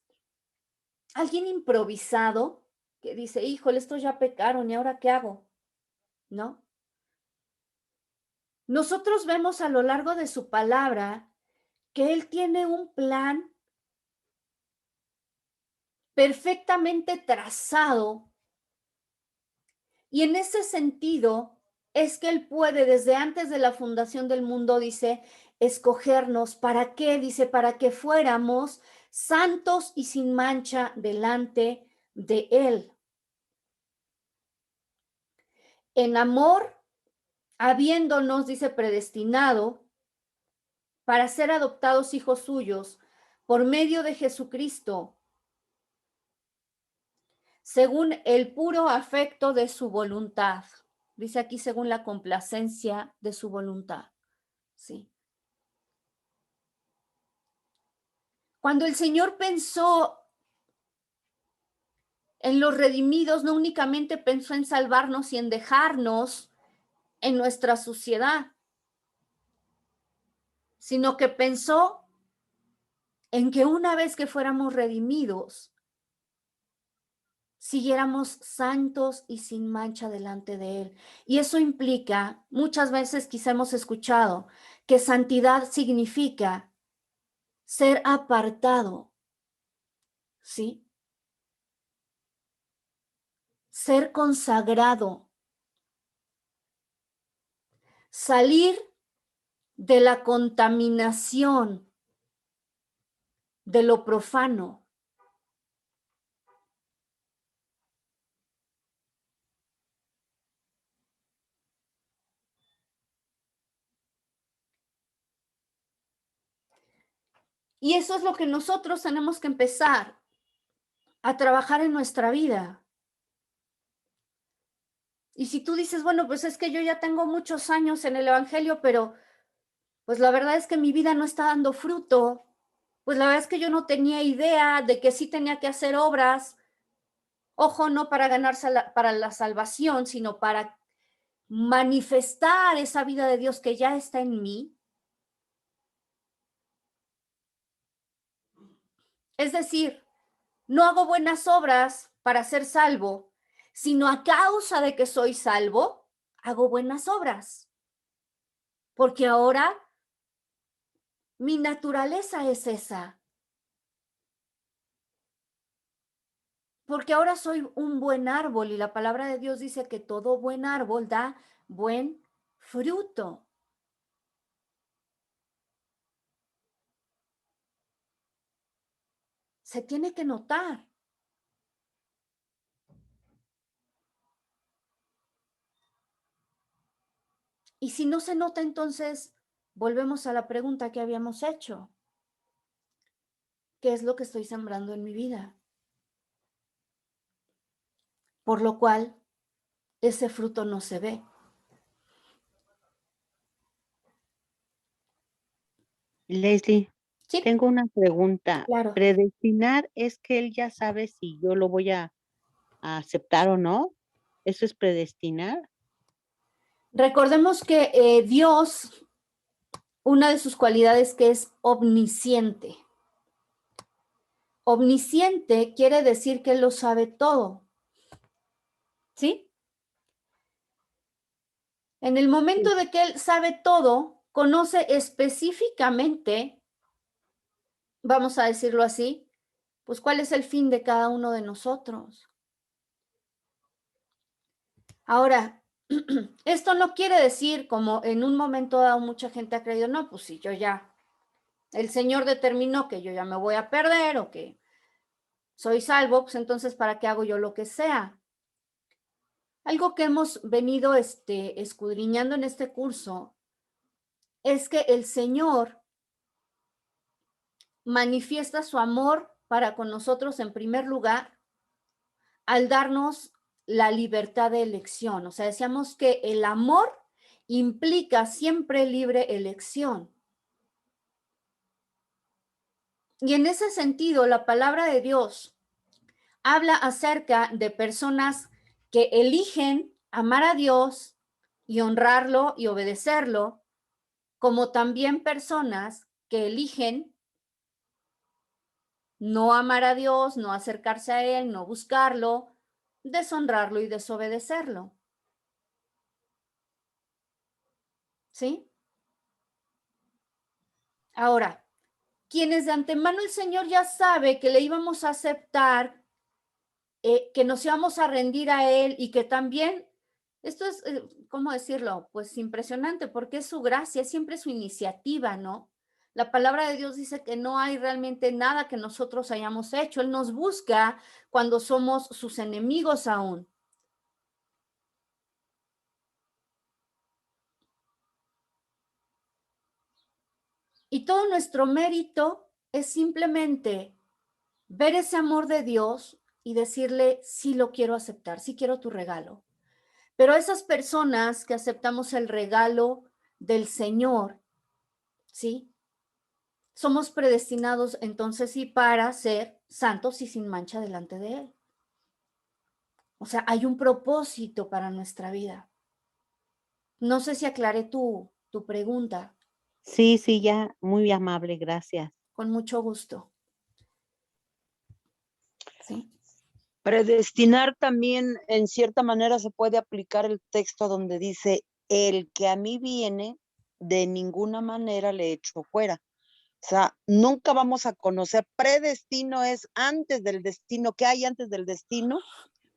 alguien improvisado que dice, híjole, estos ya pecaron, ¿y ahora qué hago? ¿No? Nosotros vemos a lo largo de su palabra que Él tiene un plan perfectamente trazado y en ese sentido es que Él puede desde antes de la fundación del mundo, dice, escogernos. ¿Para qué? Dice, para que fuéramos santos y sin mancha delante de Él. En amor, habiéndonos, dice, predestinado para ser adoptados hijos suyos por medio de Jesucristo, según el puro afecto de su voluntad. Dice aquí, según la complacencia de su voluntad. Sí. Cuando el Señor pensó en los redimidos, no únicamente pensó en salvarnos y en dejarnos en nuestra suciedad, sino que pensó en que una vez que fuéramos redimidos, siguiéramos santos y sin mancha delante de Él. Y eso implica, muchas veces quizá hemos escuchado, que santidad significa ser apartado, ¿sí? Ser consagrado, salir de la contaminación de lo profano. Y eso es lo que nosotros tenemos que empezar a trabajar en nuestra vida. Y si tú dices, bueno, pues es que yo ya tengo muchos años en el Evangelio, pero pues la verdad es que mi vida no está dando fruto, pues la verdad es que yo no tenía idea de que sí tenía que hacer obras, ojo, no para ganar para la salvación, sino para manifestar esa vida de Dios que ya está en mí. Es decir, no hago buenas obras para ser salvo, sino a causa de que soy salvo, hago buenas obras. Porque ahora mi naturaleza es esa. Porque ahora soy un buen árbol y la palabra de Dios dice que todo buen árbol da buen fruto. Se tiene que notar. Y si no se nota, entonces volvemos a la pregunta que habíamos hecho. ¿Qué es lo que estoy sembrando en mi vida? Por lo cual ese fruto no se ve. Leslie, Sí, tengo una pregunta. claro. ¿Predestinar es que él ya sabe si yo lo voy a aceptar o no? ¿Eso es predestinar? Recordemos que Dios, una de sus cualidades que es omnisciente. Omnisciente quiere decir que Él lo sabe todo. ¿Sí? En el momento Sí. de que Él sabe todo, conoce específicamente, vamos a decirlo así, pues cuál es el fin de cada uno de nosotros. Ahora, esto no quiere decir, como en un momento dado mucha gente ha creído, no, pues si yo ya, el Señor determinó que yo ya me voy a perder o que soy salvo, pues entonces ¿para qué hago yo lo que sea? Algo que hemos venido escudriñando en este curso es que el Señor manifiesta su amor para con nosotros en primer lugar al darnos la libertad de elección. O sea, decíamos que el amor implica siempre libre elección. Y en ese sentido, la palabra de Dios habla acerca de personas que eligen amar a Dios y honrarlo y obedecerlo, como también personas que eligen no amar a Dios, no acercarse a Él, no buscarlo, deshonrarlo y desobedecerlo. ¿Sí? Ahora, quienes de antemano el Señor ya sabe que le íbamos a aceptar, que nos íbamos a rendir a Él y que también, esto es, ¿cómo decirlo? Pues impresionante, porque es su gracia, es siempre su iniciativa, ¿no? La palabra de Dios dice que no hay realmente nada que nosotros hayamos hecho. Él nos busca cuando somos sus enemigos aún. Y todo nuestro mérito es simplemente ver ese amor de Dios y decirle, sí lo quiero aceptar, sí quiero tu regalo. Pero esas personas que aceptamos el regalo del Señor, ¿sí? Somos predestinados entonces sí para ser santos y sin mancha delante de Él. O sea, hay un propósito para nuestra vida. No sé si aclaré tu pregunta. Sí, sí, ya, muy amable, gracias. Con mucho gusto. ¿Sí? Predestinar también, en cierta manera, se puede aplicar el texto donde dice, el que a mí viene, de ninguna manera le echo fuera. O sea, nunca vamos a conocer. Predestino es antes del destino. ¿Qué hay antes del destino?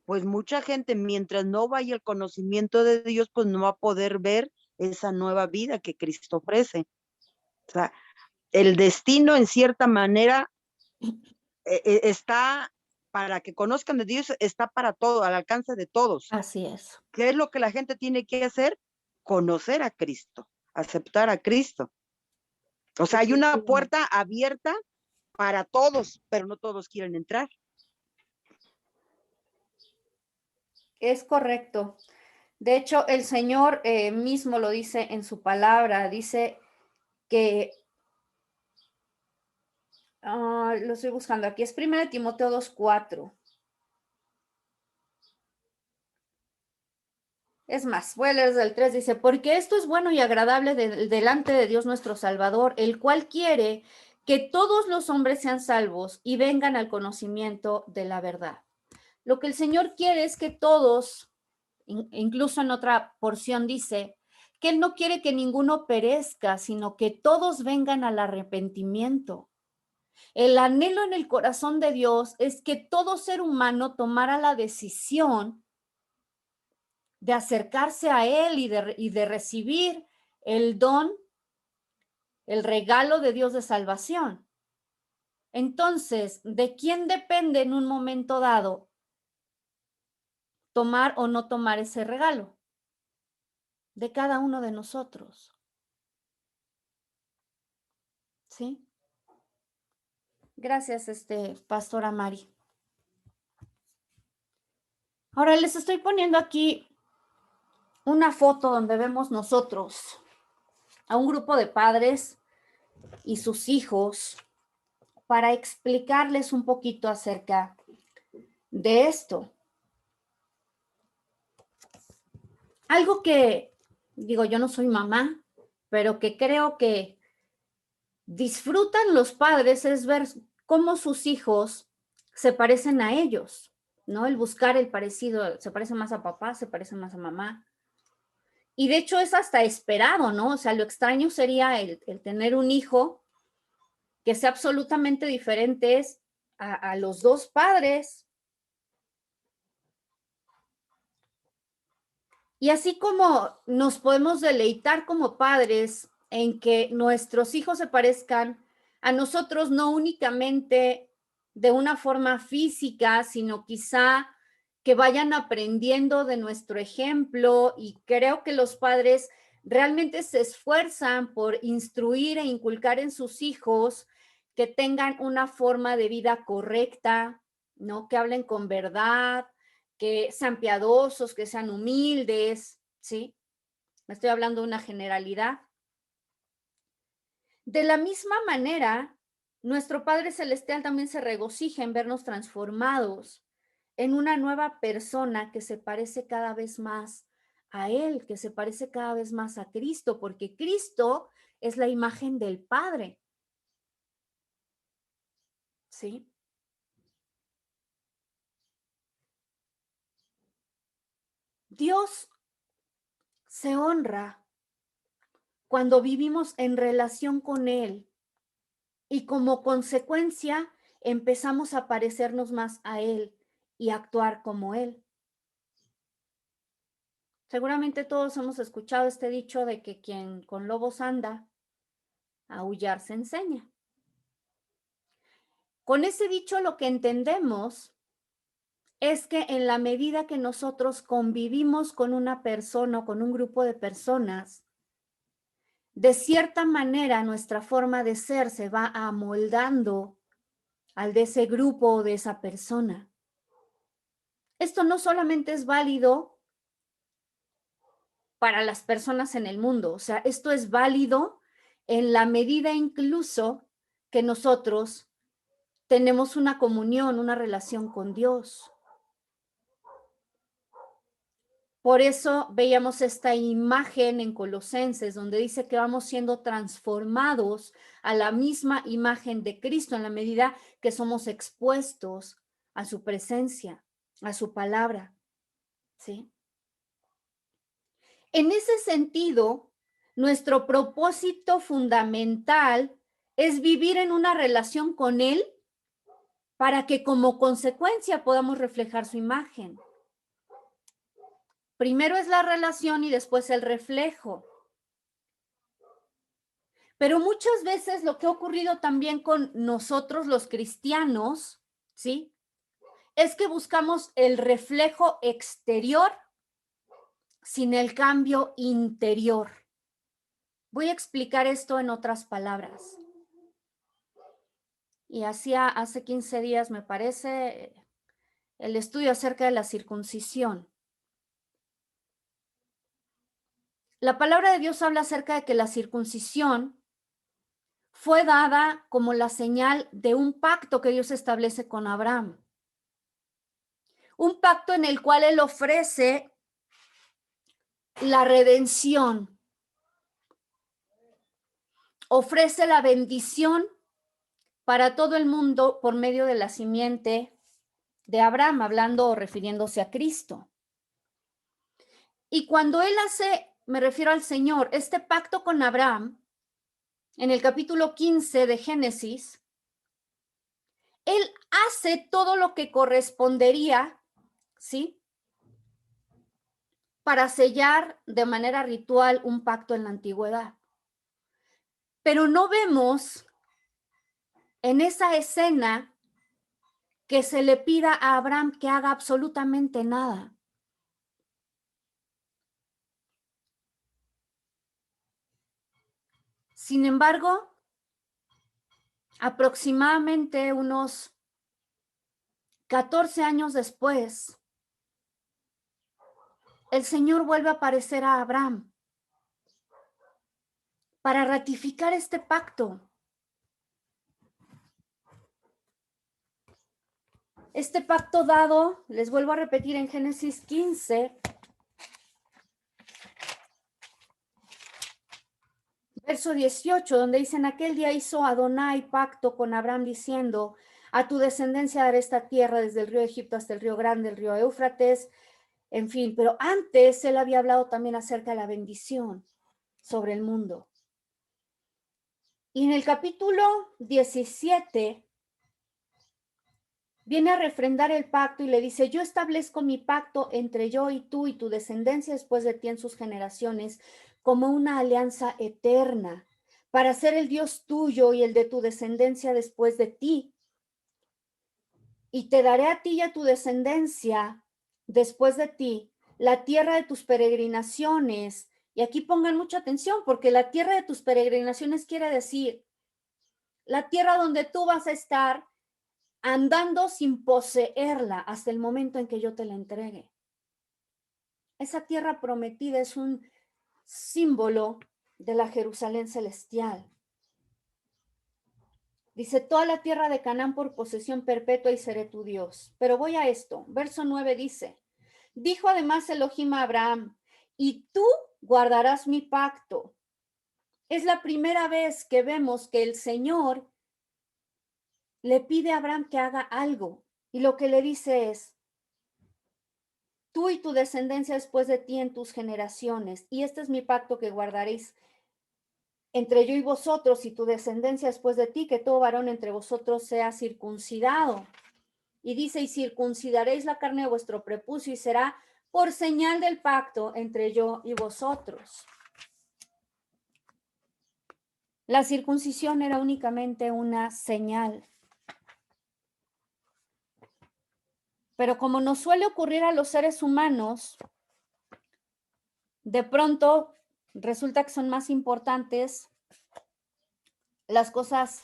Pues mucha gente, mientras no vaya el conocimiento de Dios, pues no va a poder ver esa nueva vida que Cristo ofrece. O sea, el destino, en cierta manera, está para que conozcan de Dios, está para todo, al alcance de todos. Así es. ¿Qué es lo que la gente tiene que hacer? Conocer a Cristo, aceptar a Cristo. O sea, hay una puerta abierta para todos, pero no todos quieren entrar. Es correcto. De hecho, el Señor mismo lo dice en su palabra, dice que, lo estoy buscando aquí, es 1 Timoteo 2:4. Es más, voy a leer desde el 3, dice, porque esto es bueno y agradable delante de Dios nuestro Salvador, el cual quiere que todos los hombres sean salvos y vengan al conocimiento de la verdad. Lo que el Señor quiere es que todos, incluso en otra porción dice, que Él no quiere que ninguno perezca, sino que todos vengan al arrepentimiento. El anhelo en el corazón de Dios es que todo ser humano tomara la decisión de acercarse a Él y de recibir el don, el regalo de Dios de salvación. Entonces, ¿de quién depende en un momento dado tomar o no tomar ese regalo? de cada uno de nosotros. ¿Sí? Gracias, pastora Mari. Ahora les estoy poniendo aquí una foto donde vemos nosotros a un grupo de padres y sus hijos para explicarles un poquito acerca de esto. Algo que, digo, yo no soy mamá, pero que creo que disfrutan los padres es ver cómo sus hijos se parecen a ellos, ¿no? El buscar el parecido, se parece más a papá, se parece más a mamá. Y de hecho es hasta esperado, ¿no? O sea, lo extraño sería el tener un hijo que sea absolutamente diferente a los dos padres. Y así como nos podemos deleitar como padres en que nuestros hijos se parezcan a nosotros, no únicamente de una forma física, sino quizá que vayan aprendiendo de nuestro ejemplo, y creo que los padres realmente se esfuerzan por instruir e inculcar en sus hijos que tengan una forma de vida correcta, ¿no? Que hablen con verdad, que sean piadosos, que sean humildes, ¿sí? Me estoy hablando de una generalidad. De la misma manera, nuestro Padre Celestial también se regocija en vernos transformados en una nueva persona que se parece cada vez más a Él, que se parece cada vez más a Cristo, porque Cristo es la imagen del Padre, ¿sí? Dios se honra cuando vivimos en relación con Él y como consecuencia empezamos a parecernos más a Él y actuar como Él. Seguramente todos hemos escuchado este dicho de que quien con lobos anda, a aullar se enseña. Con ese dicho lo que entendemos es que en la medida que nosotros convivimos con una persona o con un grupo de personas, de cierta manera nuestra forma de ser se va amoldando al de ese grupo o de esa persona. Esto no solamente es válido para las personas en el mundo, o sea, esto es válido en la medida incluso que nosotros tenemos una comunión, una relación con Dios. Por eso veíamos esta imagen en Colosenses, donde dice que vamos siendo transformados a la misma imagen de Cristo en la medida que somos expuestos a su presencia, a su palabra, ¿sí? En ese sentido, nuestro propósito fundamental es vivir en una relación con Él para que como consecuencia podamos reflejar su imagen. Primero es la relación y después el reflejo. Pero muchas veces lo que ha ocurrido también con nosotros los cristianos, ¿sí? Es que buscamos el reflejo exterior sin el cambio interior. Voy a explicar esto en otras palabras. Y hacía hace 15 días, me parece, el estudio acerca de la circuncisión. La palabra de Dios habla acerca de que la circuncisión fue dada como la señal de un pacto que Dios establece con Abraham. Un pacto en el cual Él ofrece la redención, ofrece la bendición para todo el mundo por medio de la simiente de Abraham, hablando o refiriéndose a Cristo. Y cuando Él hace, me refiero al Señor, este pacto con Abraham, en el capítulo 15 de Génesis, Él hace todo lo que correspondería, ¿sí?, para sellar de manera ritual un pacto en la antigüedad. Pero no vemos en esa escena que se le pida a Abraham que haga absolutamente nada. Sin embargo, aproximadamente unos 14 años después, el Señor vuelve a aparecer a Abraham para ratificar este pacto. Este pacto dado, les vuelvo a repetir, en Génesis 15, verso 18, donde dicen, aquel día hizo Adonai pacto con Abraham diciendo, a tu descendencia daré esta tierra desde el río Egipto hasta el río Grande, el río Éufrates, en fin, pero antes él había hablado también acerca de la bendición sobre el mundo. Y en el capítulo 17 viene a refrendar el pacto y le dice, yo establezco mi pacto entre yo y tu descendencia después de ti en sus generaciones como una alianza eterna para ser el Dios tuyo y el de tu descendencia después de ti. Y te daré a ti y a tu descendencia después de ti la tierra de tus peregrinaciones. Y aquí pongan mucha atención porque la tierra de tus peregrinaciones quiere decir la tierra donde tú vas a estar andando sin poseerla hasta el momento en que yo te la entregue. Esa tierra prometida es un símbolo de la Jerusalén celestial. Dice, toda la tierra de Canaán por posesión perpetua y seré tu Dios. Pero voy a esto. Verso 9 dice, dijo además Elohim a Abraham, y tú guardarás mi pacto. Es la primera vez que vemos que el Señor le pide a Abraham que haga algo. Y lo que le dice es, tú y tu descendencia después de ti en tus generaciones, y este es mi pacto que guardaréis entre yo y vosotros y tu descendencia después de ti, que todo varón entre vosotros sea circuncidado. Y dice, y circuncidaréis la carne de vuestro prepucio y será por señal del pacto entre yo y vosotros. La circuncisión era únicamente una señal. Pero como nos suele ocurrir a los seres humanos, de pronto resulta que son más importantes las cosas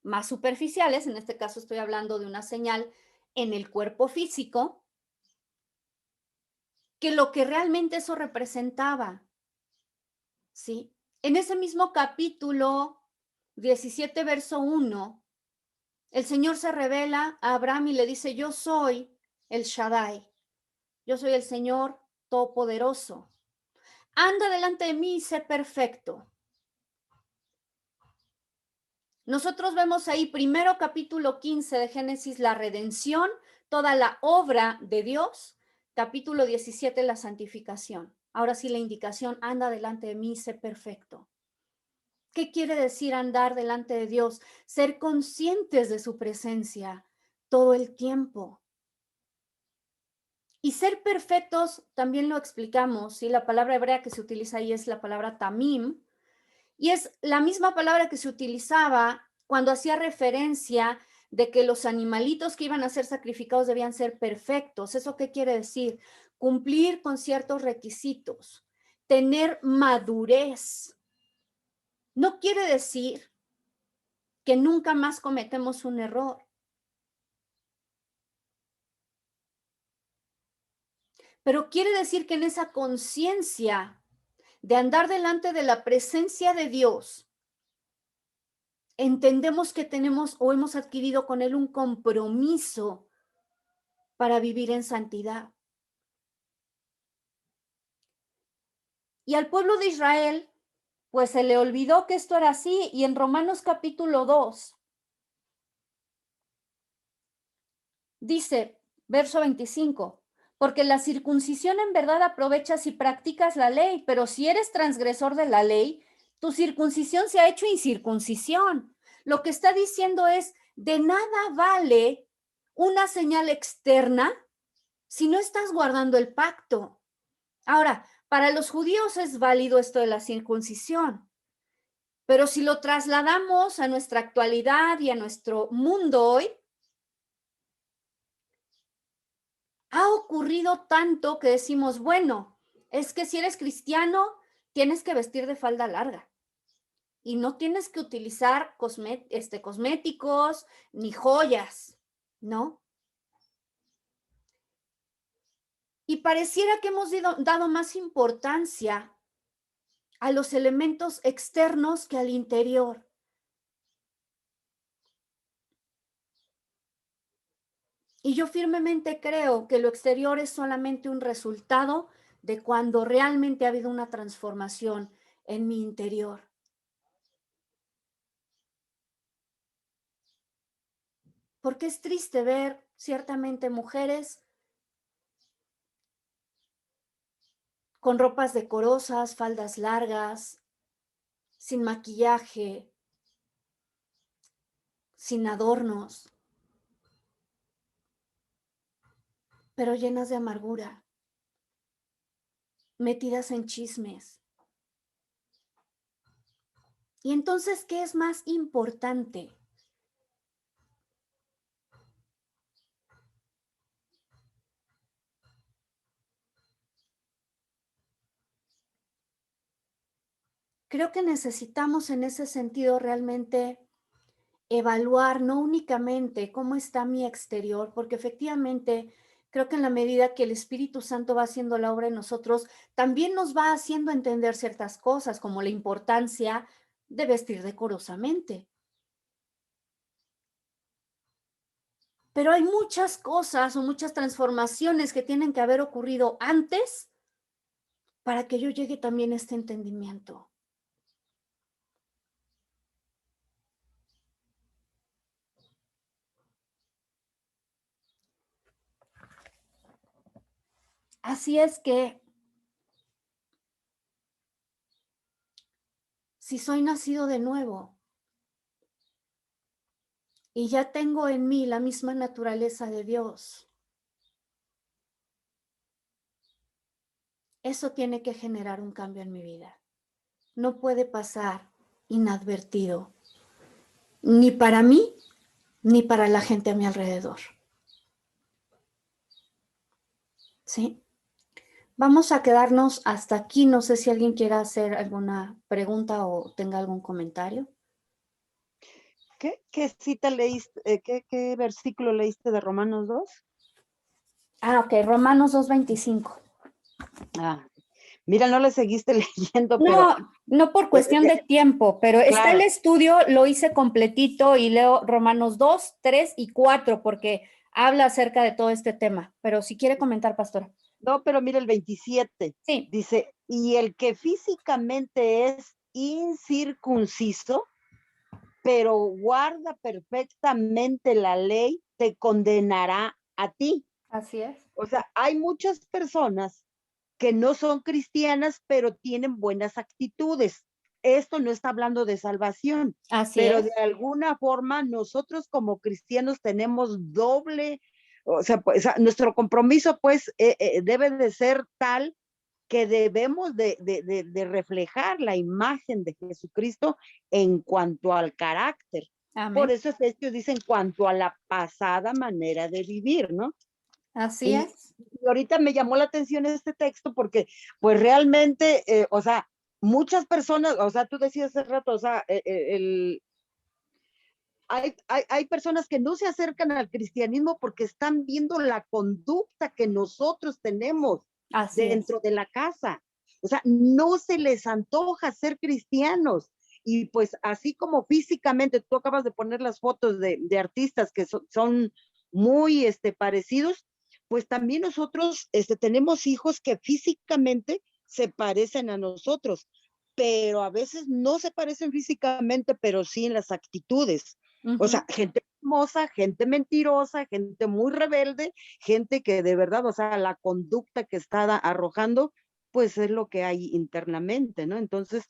más superficiales, en este caso estoy hablando de una señal en el cuerpo físico, que lo que realmente eso representaba, ¿sí? En ese mismo capítulo 17, verso 1, el Señor se revela a Abraham y le dice, yo soy el Shaddai, yo soy el Señor Todopoderoso. Anda delante de mí y sé perfecto. Nosotros vemos ahí primero capítulo 15 de Génesis, la redención, toda la obra de Dios, capítulo 17, la santificación. Ahora sí la indicación, anda delante de mí, sé perfecto. ¿Qué quiere decir andar delante de Dios? Ser conscientes de su presencia todo el tiempo. Y ser perfectos, también lo explicamos, ¿sí? La palabra hebrea que se utiliza ahí es la palabra tamim, y es la misma palabra que se utilizaba cuando hacía referencia de que los animalitos que iban a ser sacrificados debían ser perfectos. ¿Eso qué quiere decir? Cumplir con ciertos requisitos, tener madurez. No quiere decir que nunca más cometemos un error. Pero quiere decir que en esa conciencia de andar delante de la presencia de Dios, entendemos que tenemos o hemos adquirido con Él un compromiso para vivir en santidad. Y al pueblo de Israel, pues se le olvidó que esto era así, y en Romanos capítulo 2, dice, verso 25, porque la circuncisión en verdad aprovecha si practicas la ley, pero si eres transgresor de la ley, tu circuncisión se ha hecho incircuncisión. Lo que está diciendo es, de nada vale una señal externa si no estás guardando el pacto. Ahora, para los judíos es válido esto de la circuncisión, pero si lo trasladamos a nuestra actualidad y a nuestro mundo hoy, ha ocurrido tanto que decimos, bueno, es que si eres cristiano, tienes que vestir de falda larga. Y no tienes que utilizar cosméticos ni joyas, ¿no? Y pareciera que hemos dado más importancia a los elementos externos que al interior. Y yo firmemente creo que lo exterior es solamente un resultado de cuando realmente ha habido una transformación en mi interior. Porque es triste ver ciertamente mujeres con ropas decorosas, faldas largas, sin maquillaje, sin adornos, pero llenas de amargura, metidas en chismes. Y entonces, ¿qué es más importante? Creo que necesitamos en ese sentido realmente evaluar no únicamente cómo está mi exterior, porque efectivamente creo que en la medida que el Espíritu Santo va haciendo la obra en nosotros, también nos va haciendo entender ciertas cosas, como la importancia de vestir decorosamente. Pero hay muchas cosas o muchas transformaciones que tienen que haber ocurrido antes para que yo llegue también a este entendimiento. Así es que si soy nacido de nuevo y ya tengo en mí la misma naturaleza de Dios, eso tiene que generar un cambio en mi vida. No puede pasar inadvertido, ni para mí, ni para la gente a mi alrededor. ¿Sí? Vamos a quedarnos hasta aquí. No sé si alguien quiera hacer alguna pregunta o tenga algún comentario. ¿Qué cita leíste, qué versículo leíste de Romanos 2? Ok, Romanos 2:25. Ah, mira, no le seguiste leyendo, pero No por cuestión de tiempo, pero está el claro. estudio, lo hice completito y leo Romanos 2, 3 y 4 porque habla acerca de todo este tema. Pero si quiere comentar, pastora. No, pero mira el 27. Sí. Dice, y el que físicamente es incircunciso, pero guarda perfectamente la ley, te condenará a ti. Así es. O sea, hay muchas personas que no son cristianas, pero tienen buenas actitudes. Esto no está hablando de salvación, Así pero es. de alguna forma nosotros como cristianos tenemos doble, o sea, pues, nuestro compromiso pues debe de ser tal que debemos de reflejar la imagen de Jesucristo en cuanto al carácter. Amén. Por eso Efesios dice en cuanto a la pasada manera de vivir, ¿no? Así es. Y ahorita me llamó la atención este texto porque, pues realmente, o sea, muchas personas, o sea, tú decías hace rato, o sea, hay personas que no se acercan al cristianismo porque están viendo la conducta que nosotros tenemos Así dentro es. de la casa. O sea, no se les antoja ser cristianos. Y pues así como físicamente, tú acabas de poner las fotos de artistas que son muy parecidos, pues también nosotros tenemos hijos que físicamente se parecen a nosotros, pero a veces no se parecen físicamente, pero sí en las actitudes. O sea, gente hermosa, gente mentirosa, gente muy rebelde, gente que de verdad, o sea, la conducta que está arrojando, pues es lo que hay internamente, ¿no? Entonces,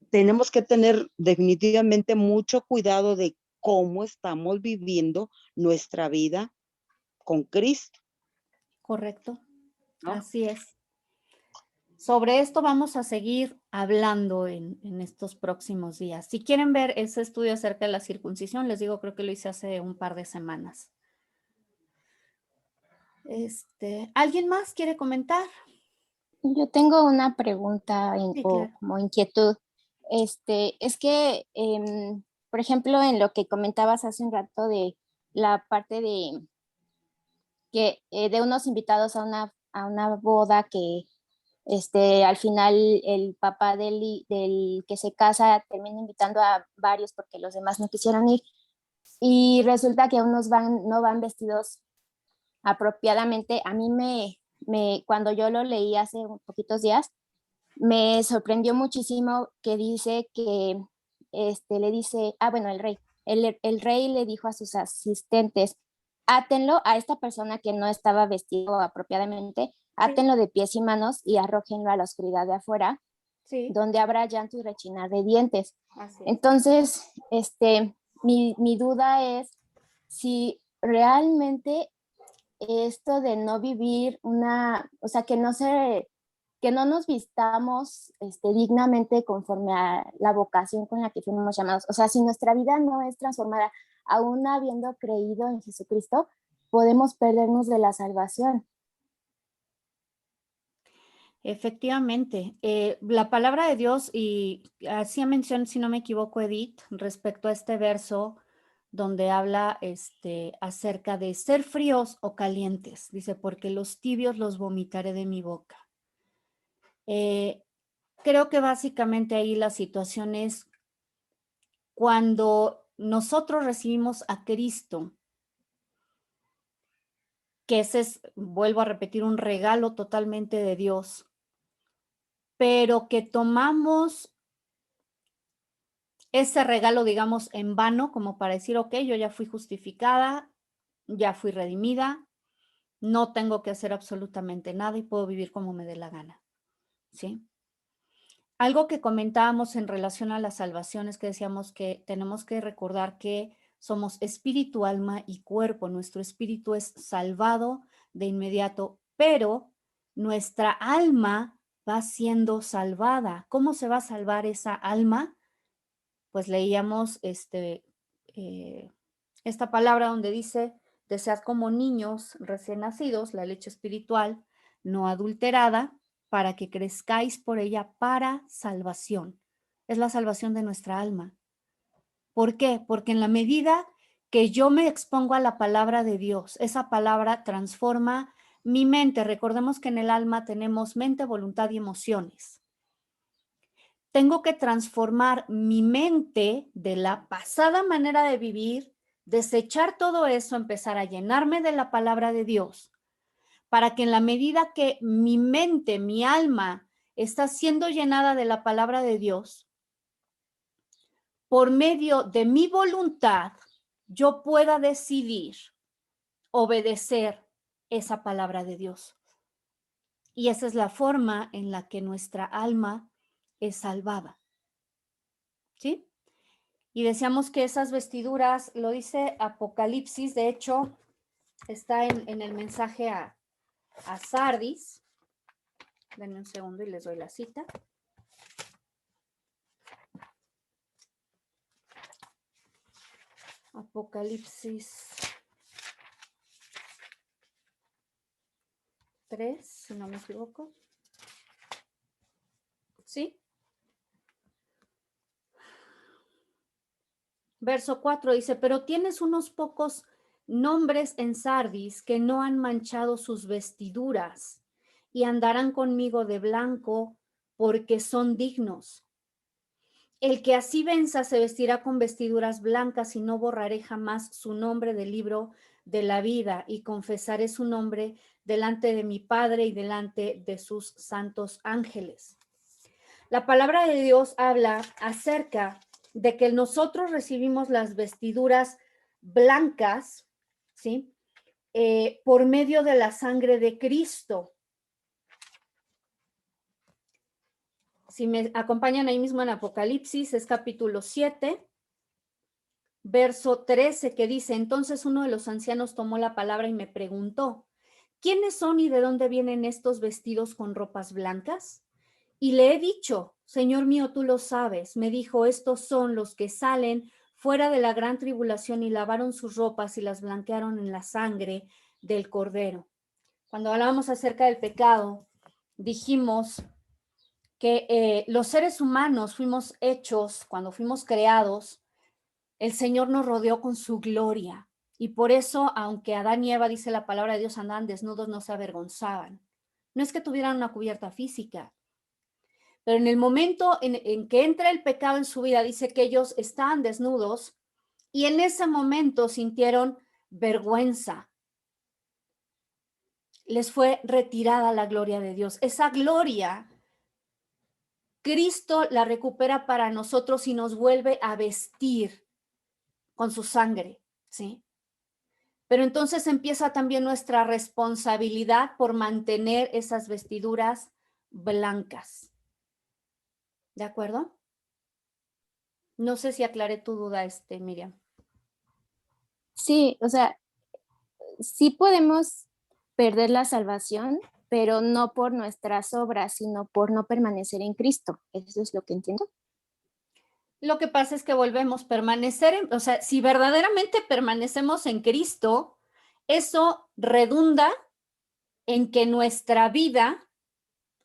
tenemos que tener definitivamente mucho cuidado de cómo estamos viviendo nuestra vida con Cristo, Correcto. ¿no? Así es. Sobre esto vamos a seguir hablando en estos próximos días. Si quieren ver ese estudio acerca de la circuncisión, les digo, creo que lo hice hace un par de semanas. ¿Alguien más quiere comentar? Yo tengo una pregunta Sí, o claro. como inquietud. Es que, por ejemplo, en lo que comentabas hace un rato de la parte de que de unos invitados a una boda que al final el papá del que se casa termina invitando a varios porque los demás no quisieron ir y resulta que unos no van vestidos apropiadamente. A mí cuando yo lo leí hace poquitos días, me sorprendió muchísimo que dice que le dice, bueno, el rey le dijo a sus asistentes, átenlo a esta persona que no estaba vestido apropiadamente, átenlo de pies y manos y arrójenlo a la oscuridad de afuera, Sí, donde habrá llanto y rechinar de dientes. así es. Entonces, mi duda es si realmente esto de no vivir o sea, que no nos vistamos dignamente conforme a la vocación con la que fuimos llamados. O sea, si nuestra vida no es transformada, aún habiendo creído en Jesucristo, podemos perdernos de la salvación. Efectivamente, la palabra de Dios, y hacía mención, si no me equivoco, Edith, respecto a este verso donde habla acerca de ser fríos o calientes. Dice, porque los tibios los vomitaré de mi boca. Creo que básicamente ahí la situación es cuando nosotros recibimos a Cristo, que ese es, vuelvo a repetir, un regalo totalmente de Dios, pero que tomamos ese regalo, digamos, en vano, como para decir, ok, yo ya fui justificada, ya fui redimida, no tengo que hacer absolutamente nada y puedo vivir como me dé la gana, ¿sí? Algo que comentábamos en relación a la salvación es que decíamos que tenemos que recordar que somos espíritu, alma y cuerpo. Nuestro espíritu es salvado de inmediato, pero nuestra alma va siendo salvada. ¿Cómo se va a salvar esa alma? Pues leíamos esta palabra donde dice, desead como niños recién nacidos la leche espiritual no adulterada, para que crezcáis por ella para salvación. Es la salvación de nuestra alma. ¿Por qué? Porque en la medida que yo me expongo a la palabra de Dios, esa palabra transforma mi mente. Recordemos que en el alma tenemos mente, voluntad y emociones. Tengo que transformar mi mente de la pasada manera de vivir, desechar todo eso, empezar a llenarme de la palabra de Dios, para que en la medida que mi mente, mi alma, está siendo llenada de la palabra de Dios, por medio de mi voluntad, yo pueda decidir obedecer esa palabra de Dios. Y esa es la forma en la que nuestra alma es salvada. ¿Sí? Y decíamos que esas vestiduras, lo dice Apocalipsis, de hecho, está en el mensaje a Sardis. Denme un segundo y les doy la cita. Apocalipsis 3, si no me equivoco. ¿Sí? Verso 4 dice, pero tienes unos pocos nombres en Sardis que no han manchado sus vestiduras y andarán conmigo de blanco porque son dignos. El que así venza se vestirá con vestiduras blancas y no borraré jamás su nombre del libro de la vida y confesaré su nombre delante de mi Padre y delante de sus santos ángeles. La palabra de Dios habla acerca de que nosotros recibimos las vestiduras blancas, ¿sí? Por medio de la sangre de Cristo. Si me acompañan ahí mismo en Apocalipsis, es capítulo 7, verso 13, que dice, entonces uno de los ancianos tomó la palabra y me preguntó, ¿quiénes son y de dónde vienen estos vestidos con ropas blancas? Y le he dicho, Señor mío, tú lo sabes. Me dijo, estos son los que salen fuera de la gran tribulación y lavaron sus ropas y las blanquearon en la sangre del Cordero. Cuando hablábamos acerca del pecado, dijimos que los seres humanos fuimos hechos, cuando fuimos creados, el Señor nos rodeó con su gloria. Y por eso, aunque Adán y Eva, dice la palabra de Dios, andaban desnudos, no se avergonzaban. No es que tuvieran una cubierta física, pero en el momento en que entra el pecado en su vida, dice que ellos estaban desnudos y en ese momento sintieron vergüenza. Les fue retirada la gloria de Dios. Esa gloria, Cristo la recupera para nosotros y nos vuelve a vestir con su sangre, ¿sí? Pero entonces empieza también nuestra responsabilidad por mantener esas vestiduras blancas. ¿De acuerdo? No sé si aclaré tu duda, Miriam. Sí, o sea, sí podemos perder la salvación, pero no por nuestras obras, sino por no permanecer en Cristo. Eso es lo que entiendo. Lo que pasa es que volvemos a permanecer, o sea, si verdaderamente permanecemos en Cristo, eso redunda en que nuestra vida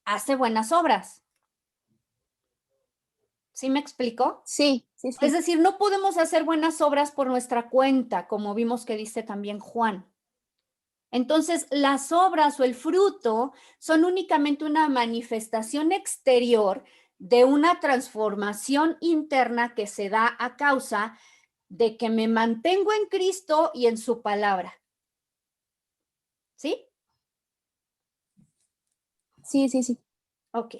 hace buenas obras. ¿Sí me explico? Sí, sí, sí. Es decir, no podemos hacer buenas obras por nuestra cuenta, como vimos que dice también Juan. Entonces, las obras o el fruto son únicamente una manifestación exterior de una transformación interna que se da a causa de que me mantengo en Cristo y en su palabra. ¿Sí? Sí, sí, sí. Ok.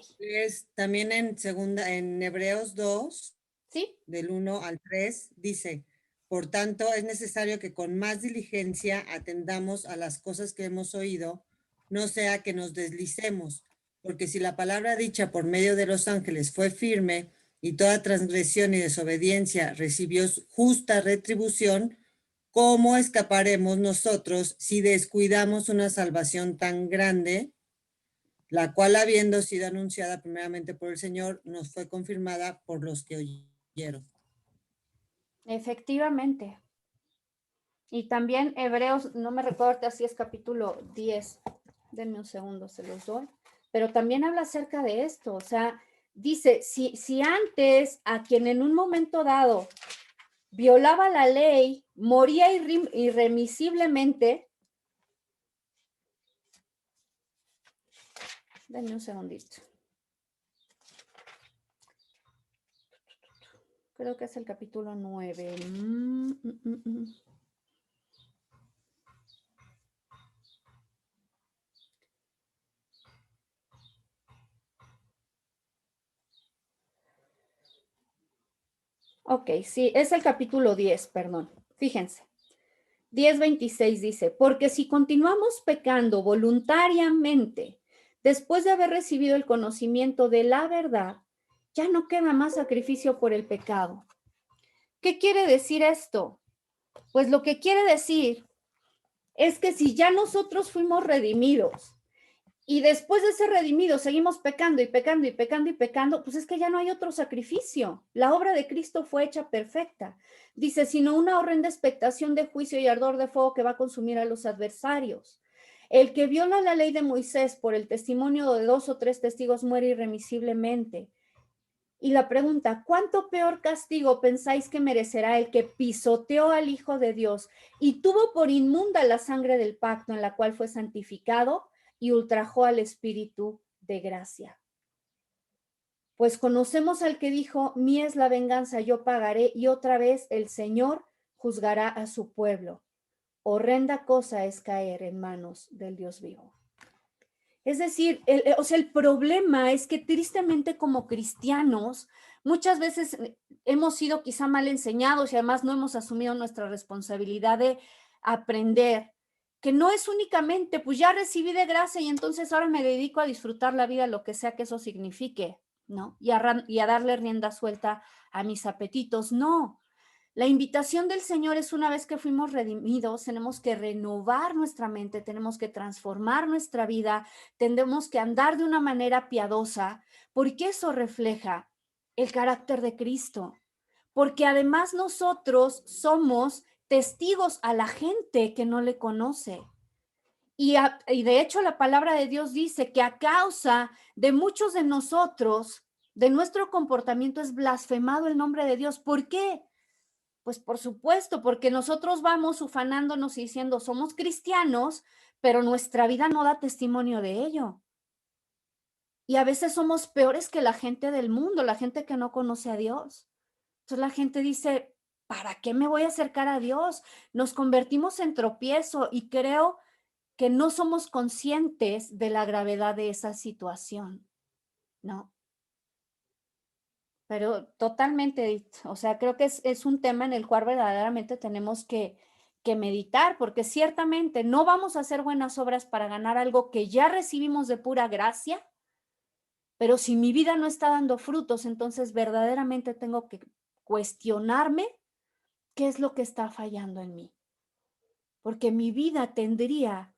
También en Hebreos 2, ¿Sí? del 1 al 3, dice, por tanto, es necesario que con más diligencia atendamos a las cosas que hemos oído, no sea que nos deslicemos, porque si la palabra dicha por medio de los ángeles fue firme y toda transgresión y desobediencia recibió justa retribución, ¿cómo escaparemos nosotros si descuidamos una salvación tan grande, la cual, habiendo sido anunciada primeramente por el Señor, nos fue confirmada por los que oyeron? Efectivamente. Y también Hebreos, no me recuerdo si es capítulo 10, denme un segundo, se los doy, pero también habla acerca de esto, o sea, dice, si antes a quien en un momento dado violaba la ley, moría irremisiblemente, denme un segundito. Creo que es el capítulo 9. Ok, sí, es el capítulo 10, perdón. Fíjense. 10:26 dice, porque si continuamos pecando voluntariamente, después de haber recibido el conocimiento de la verdad, ya no queda más sacrificio por el pecado. ¿Qué quiere decir esto? Pues lo que quiere decir es que si ya nosotros fuimos redimidos y después de ser redimidos seguimos pecando y pecando y pecando y pecando, pues es que ya no hay otro sacrificio. La obra de Cristo fue hecha perfecta. Dice, sino una horrenda expectación de juicio y ardor de fuego que va a consumir a los adversarios. El que viola la ley de Moisés por el testimonio de 2 o 3 testigos muere irremisiblemente. Y la pregunta, ¿cuánto peor castigo pensáis que merecerá el que pisoteó al Hijo de Dios y tuvo por inmunda la sangre del pacto en la cual fue santificado y ultrajó al Espíritu de gracia? Pues conocemos al que dijo, mía es la venganza, yo pagaré, y otra vez el Señor juzgará a su pueblo. Horrenda cosa es caer en manos del Dios vivo. Es decir, el problema es que tristemente como cristianos muchas veces hemos sido quizá mal enseñados y además no hemos asumido nuestra responsabilidad de aprender, que no es únicamente, pues ya recibí de gracia y entonces ahora me dedico a disfrutar la vida, lo que sea que eso signifique, ¿no? Y a darle rienda suelta a mis apetitos. No. La invitación del Señor es una vez que fuimos redimidos, tenemos que renovar nuestra mente, tenemos que transformar nuestra vida, tenemos que andar de una manera piadosa, porque eso refleja el carácter de Cristo. Porque además nosotros somos testigos a la gente que no le conoce. Y de hecho la palabra de Dios dice que a causa de muchos de nosotros, de nuestro comportamiento es blasfemado el nombre de Dios. ¿Por qué? Pues por supuesto, porque nosotros vamos ufanándonos y diciendo somos cristianos, pero nuestra vida no da testimonio de ello. Y a veces somos peores que la gente del mundo, la gente que no conoce a Dios. Entonces la gente dice, ¿para qué me voy a acercar a Dios? Nos convertimos en tropiezo y creo que no somos conscientes de la gravedad de esa situación, ¿no? Pero totalmente, Edith, o sea, creo que es un tema en el cual verdaderamente tenemos que meditar, porque ciertamente no vamos a hacer buenas obras para ganar algo que ya recibimos de pura gracia, pero si mi vida no está dando frutos, entonces verdaderamente tengo que cuestionarme qué es lo que está fallando en mí, porque mi vida tendría,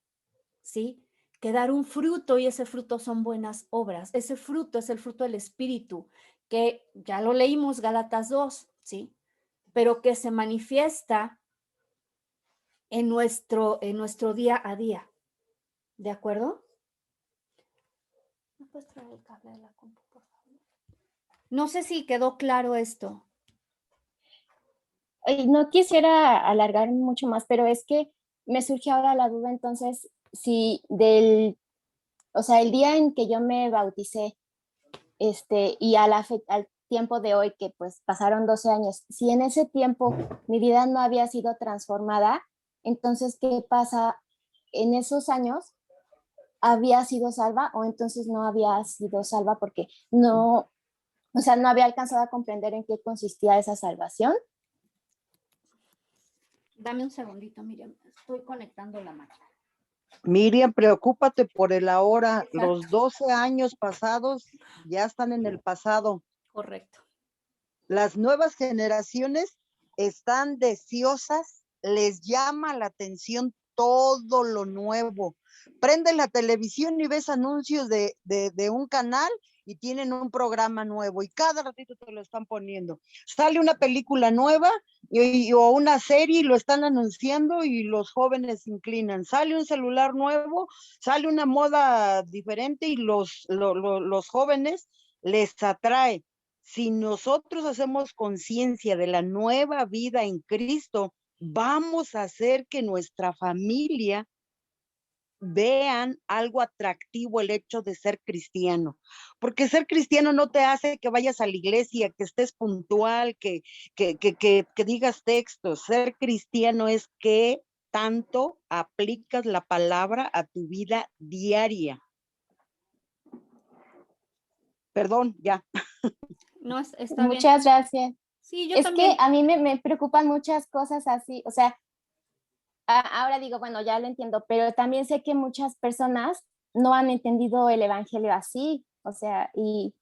¿sí?, que dar un fruto, y ese fruto son buenas obras. Ese fruto es el fruto del Espíritu, que ya lo leímos, Gálatas 2, ¿sí? Pero que se manifiesta en nuestro día a día. ¿De acuerdo? ¿Me puedes traer el cable de la compu, por favor? No sé si quedó claro esto. No quisiera alargar mucho más, pero es que me surge ahora la duda, entonces, si o sea, el día en que yo me bauticé, y al tiempo de hoy, que pues pasaron 12 años, si en ese tiempo mi vida no había sido transformada, entonces, ¿qué pasa? ¿En esos años había sido salva o entonces no había sido salva porque no, o sea, no había alcanzado a comprender en qué consistía esa salvación? Dame un segundito, Miriam. Estoy conectando la máquina. Miriam, preocúpate por el ahora. Exacto. Los 12 años pasados ya están en el pasado. Correcto. Las nuevas generaciones están deseosas, les llama la atención todo lo nuevo. Prendes la televisión y ves anuncios de un canal y tienen un programa nuevo y cada ratito te lo están poniendo. Sale una película nueva o una serie y lo están anunciando y los jóvenes se inclinan. Sale un celular nuevo, sale una moda diferente y los jóvenes les atrae. Si nosotros hacemos conciencia de la nueva vida en Cristo, vamos a hacer que nuestra familia vean algo atractivo el hecho de ser cristiano, porque ser cristiano no te hace que vayas a la iglesia, que estés puntual, que digas textos. Ser cristiano es que tanto aplicas la palabra a tu vida diaria. Perdón, ya. No, está bien. Muchas gracias. Sí, yo es también. que a mí me preocupan muchas cosas así, o sea, ahora digo, bueno, ya lo entiendo, pero también sé que muchas personas no han entendido el evangelio así, o sea, y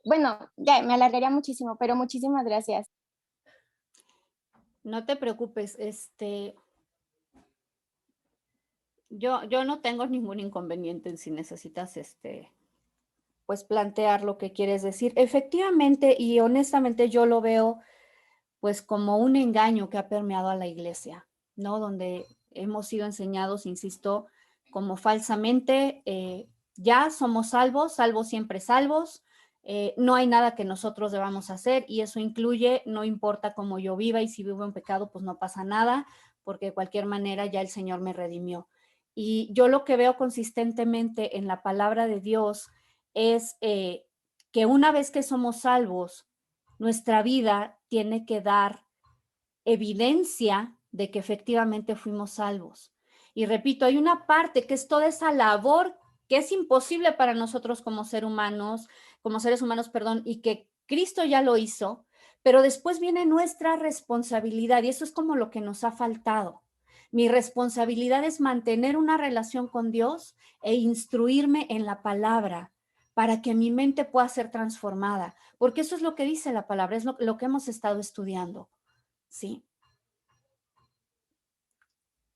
bueno, ya me alargaría muchísimo, pero muchísimas gracias. No te preocupes, yo no tengo ningún inconveniente en si necesitas, pues plantear lo que quieres decir. Efectivamente y honestamente yo lo veo pues como un engaño que ha permeado a la iglesia, ¿no? Donde hemos sido enseñados, insisto, como falsamente, ya somos salvos, salvos siempre salvos, no hay nada que nosotros debamos hacer y eso incluye, no importa cómo yo viva y si vivo en pecado, pues no pasa nada, porque de cualquier manera ya el Señor me redimió. Y yo lo que veo consistentemente en la palabra de Dios es que una vez que somos salvos, nuestra vida tiene que dar evidencia de que efectivamente fuimos salvos. Y repito, hay una parte que es toda esa labor que es imposible para nosotros como seres humanos, perdón, y que Cristo ya lo hizo, pero después viene nuestra responsabilidad y eso es como lo que nos ha faltado. Mi responsabilidad es mantener una relación con Dios e instruirme en la palabra para que mi mente pueda ser transformada, porque eso es lo que dice la palabra, es lo que hemos estado estudiando, ¿sí?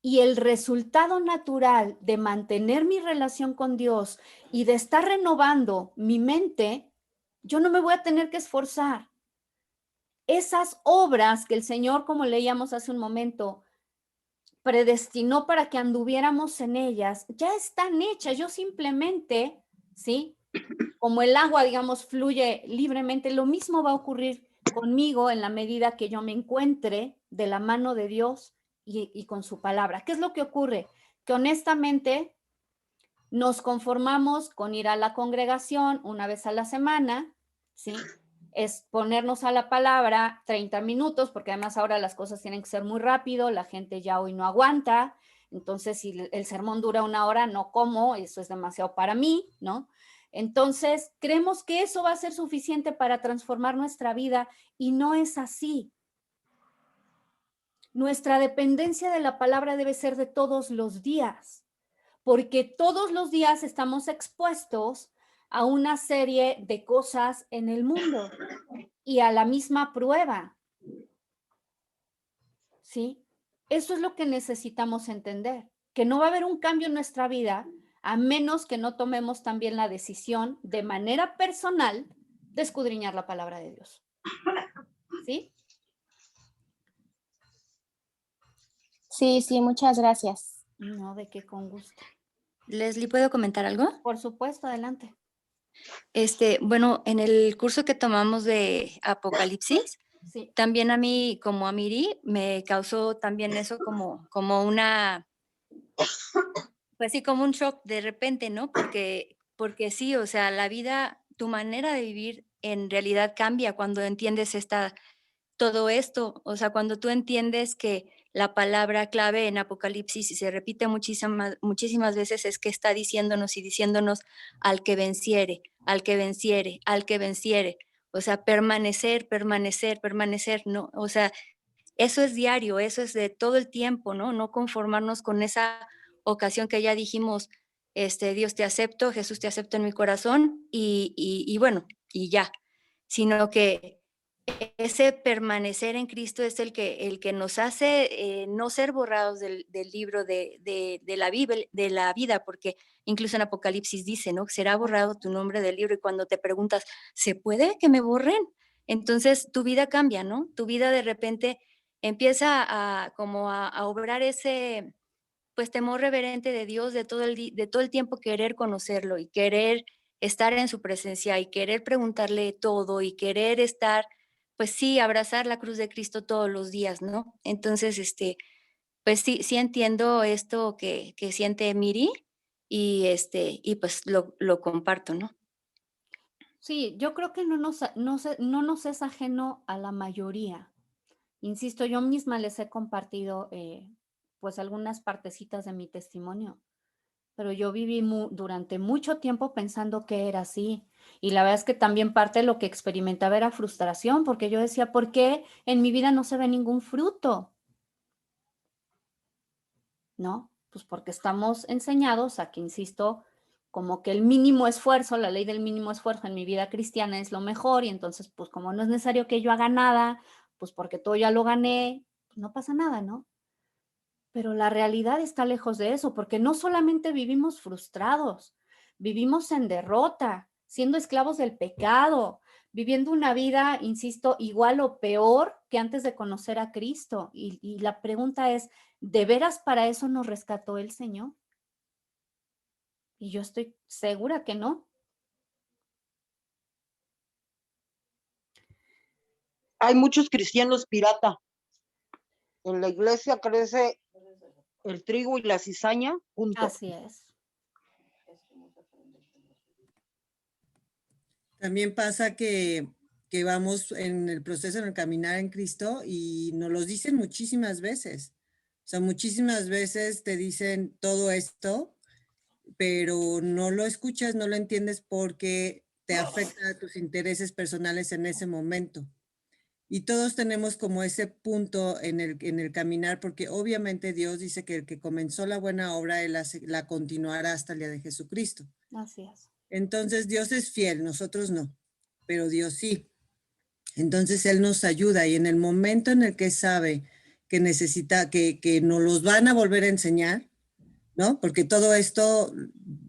Y el resultado natural de mantener mi relación con Dios y de estar renovando mi mente, yo no me voy a tener que esforzar. Esas obras que el Señor, como leíamos hace un momento, predestinó para que anduviéramos en ellas, ya están hechas. Yo simplemente, ¿sí? Como el agua, digamos, fluye libremente, lo mismo va a ocurrir conmigo en la medida que yo me encuentre de la mano de Dios y con su palabra. ¿Qué es lo que ocurre? Que honestamente nos conformamos con ir a la congregación una vez a la semana, ¿sí? Es ponernos a la palabra 30 minutos, porque además ahora las cosas tienen que ser muy rápido, la gente ya hoy no aguanta, entonces si el sermón dura 1 hora, no como, eso es demasiado para mí, ¿no? Entonces, creemos que eso va a ser suficiente para transformar nuestra vida y no es así. Nuestra dependencia de la palabra debe ser de todos los días, porque todos los días estamos expuestos a una serie de cosas en el mundo y a la misma prueba, ¿sí? Eso es lo que necesitamos entender, que no va a haber un cambio en nuestra vida a menos que no tomemos también la decisión de manera personal de escudriñar la palabra de Dios, ¿sí? Sí, sí, muchas gracias. No, de qué, con gusto. Leslie, ¿puedo comentar algo? Por supuesto, adelante. Bueno, en el curso que tomamos de Apocalipsis, Sí, también a mí, como a Miri, me causó también eso como una, pues sí, como un shock de repente, ¿no? Porque sí, o sea, la vida, tu manera de vivir en realidad cambia cuando entiendes todo esto, o sea, cuando tú entiendes que la palabra clave en Apocalipsis, y se repite muchísimas veces, es que está diciéndonos y diciéndonos al que venciere, al que venciere, al que venciere. O sea, permanecer, permanecer, permanecer, ¿no? O sea, eso es diario, eso es de todo el tiempo, ¿no? No conformarnos con esa ocasión que ya dijimos, Dios te acepto, Jesús te acepto en mi corazón y bueno, y ya, sino que ese permanecer en Cristo es el que nos hace no ser borrados del libro de la vida, porque incluso en Apocalipsis dice, ¿no? Será borrado tu nombre del libro y cuando te preguntas, ¿se puede que me borren? Entonces tu vida cambia, ¿no? Tu vida de repente empieza a obrar ese, pues, temor reverente de Dios, de todo el tiempo querer conocerlo y querer estar en su presencia y querer preguntarle todo y querer estar, pues sí, abrazar la cruz de Cristo todos los días, ¿no? Entonces, pues sí entiendo esto que siente Miri y pues lo comparto, ¿no? sí, yo creo que no nos es ajeno a la mayoría. Insisto, yo misma les he compartido pues algunas partecitas de mi testimonio, pero yo viví durante mucho tiempo pensando que era así. Y la verdad es que también parte de lo que experimentaba era frustración, porque yo decía, ¿por qué en mi vida no se ve ningún fruto? ¿No? Pues porque estamos enseñados a que, insisto, como que el mínimo esfuerzo, la ley del mínimo esfuerzo en mi vida cristiana es lo mejor y entonces, pues como no es necesario que yo haga nada, pues porque todo ya lo gané, pues no pasa nada, ¿no? Pero la realidad está lejos de eso, porque no solamente vivimos frustrados, vivimos en derrota, siendo esclavos del pecado, viviendo una vida, insisto, igual o peor que antes de conocer a Cristo. Y la pregunta es, ¿de veras para eso nos rescató el Señor? Y yo estoy segura que no. Hay muchos cristianos pirata. En la iglesia crece el trigo y la cizaña, punto. Así es. También pasa que vamos en el proceso, en el caminar en Cristo y nos lo dicen muchísimas veces. O sea, muchísimas veces te dicen todo esto, pero no lo escuchas, no lo entiendes porque te afecta a tus intereses personales en ese momento. Y todos tenemos como ese punto en el caminar, porque obviamente Dios dice que el que comenzó la buena obra, Él la continuará hasta el día de Jesucristo. Así es. Entonces Dios es fiel, nosotros no, pero Dios sí. Entonces Él nos ayuda y en el momento en el que sabe que necesita, que nos los van a volver a enseñar, ¿no? Porque todo esto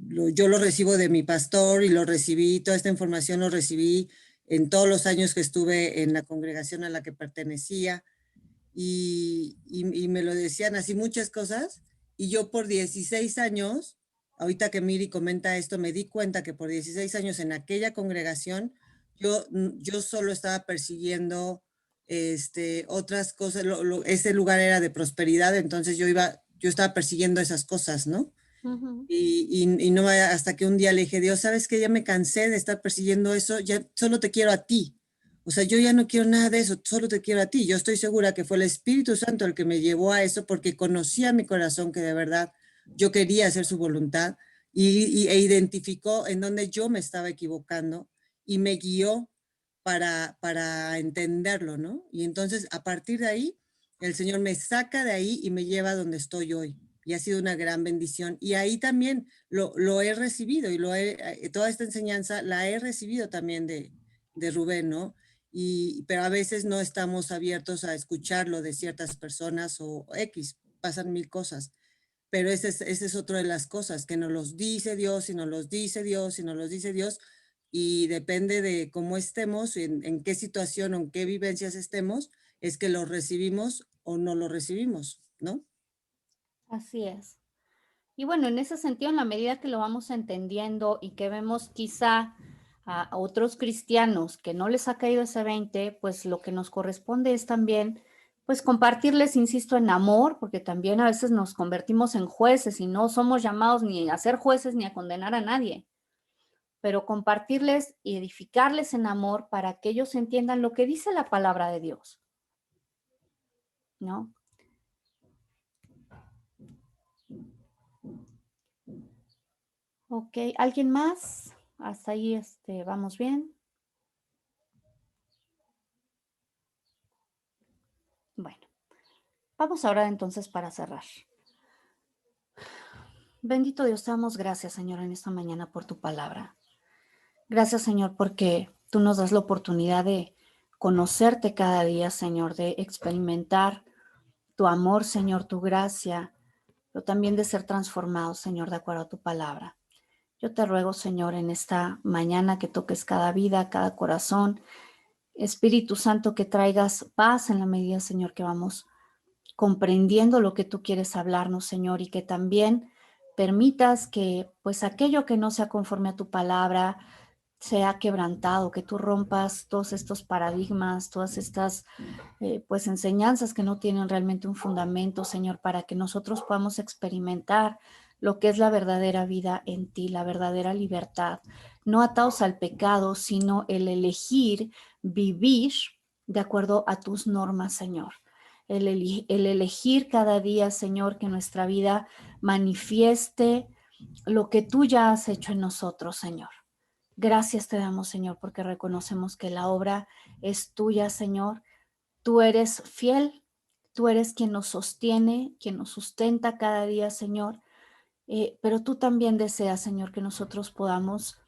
yo lo recibo de mi pastor y lo recibí, toda esta información lo recibí en todos los años que estuve en la congregación a la que pertenecía. y me lo decían así muchas cosas, y yo por 16 años, ahorita que Miri comenta esto, me di cuenta que por 16 años en aquella congregación, yo solo estaba persiguiendo otras cosas, ese lugar era de prosperidad, entonces yo estaba persiguiendo esas cosas, ¿no? Ujú. Y no hasta que un día le dije, Dios, ¿sabes qué? Ya me cansé de estar persiguiendo eso, ya solo te quiero a ti. O sea, yo ya no quiero nada de eso, solo te quiero a ti. Yo estoy segura que fue el Espíritu Santo el que me llevó a eso porque conocía mi corazón que de verdad yo quería hacer su voluntad e identificó en donde yo me estaba equivocando y me guió para entenderlo, ¿no? Y entonces a partir de ahí, el Señor me saca de ahí y me lleva a donde estoy hoy. Y ha sido una gran bendición. Y ahí también lo he recibido y toda esta enseñanza la he recibido también de Rubén, ¿no? Pero a veces no estamos abiertos a escucharlo de ciertas personas o X, pasan mil cosas. Pero esa es otra de las cosas, que nos los dice Dios y nos los dice Dios y nos los dice Dios, y depende de cómo estemos, en qué situación o en qué vivencias estemos, es que lo recibimos o no lo recibimos, ¿no? Así es. Y bueno, en ese sentido, en la medida que lo vamos entendiendo y que vemos quizá a otros cristianos que no les ha caído ese 20, pues lo que nos corresponde es también, pues compartirles, insisto, en amor, porque también a veces nos convertimos en jueces y no somos llamados ni a ser jueces ni a condenar a nadie, pero compartirles y edificarles en amor para que ellos entiendan lo que dice la palabra de Dios, ¿no? Ok, ¿alguien más? Hasta ahí vamos bien. Bueno, vamos ahora entonces para cerrar. Bendito Dios, te damos gracias, Señor, en esta mañana por tu palabra. Gracias, Señor, porque tú nos das la oportunidad de conocerte cada día, Señor, de experimentar tu amor, Señor, tu gracia, pero también de ser transformados, Señor, de acuerdo a tu palabra. Yo te ruego, Señor, en esta mañana que toques cada vida, cada corazón. Espíritu Santo, que traigas paz en la medida, Señor, que vamos comprendiendo lo que tú quieres hablarnos, Señor, y que también permitas que pues aquello que no sea conforme a tu palabra sea quebrantado, que tú rompas todos estos paradigmas, todas estas pues enseñanzas que no tienen realmente un fundamento, Señor, para que nosotros podamos experimentar lo que es la verdadera vida en ti, la verdadera libertad, no atados al pecado, sino el elegir vivir de acuerdo a tus normas, Señor. El elegir cada día, Señor, que nuestra vida manifieste lo que tú ya has hecho en nosotros, Señor. Gracias te damos, Señor, porque reconocemos que la obra es tuya, Señor. Tú eres fiel, tú eres quien nos sostiene, quien nos sustenta cada día, Señor. Pero tú también deseas, Señor, que nosotros podamos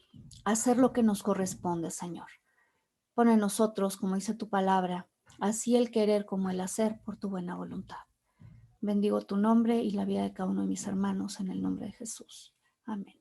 hacer lo que nos corresponde, Señor. Pon en nosotros, como dice tu palabra, así el querer como el hacer por tu buena voluntad. Bendigo tu nombre y la vida de cada uno de mis hermanos en el nombre de Jesús. Amén.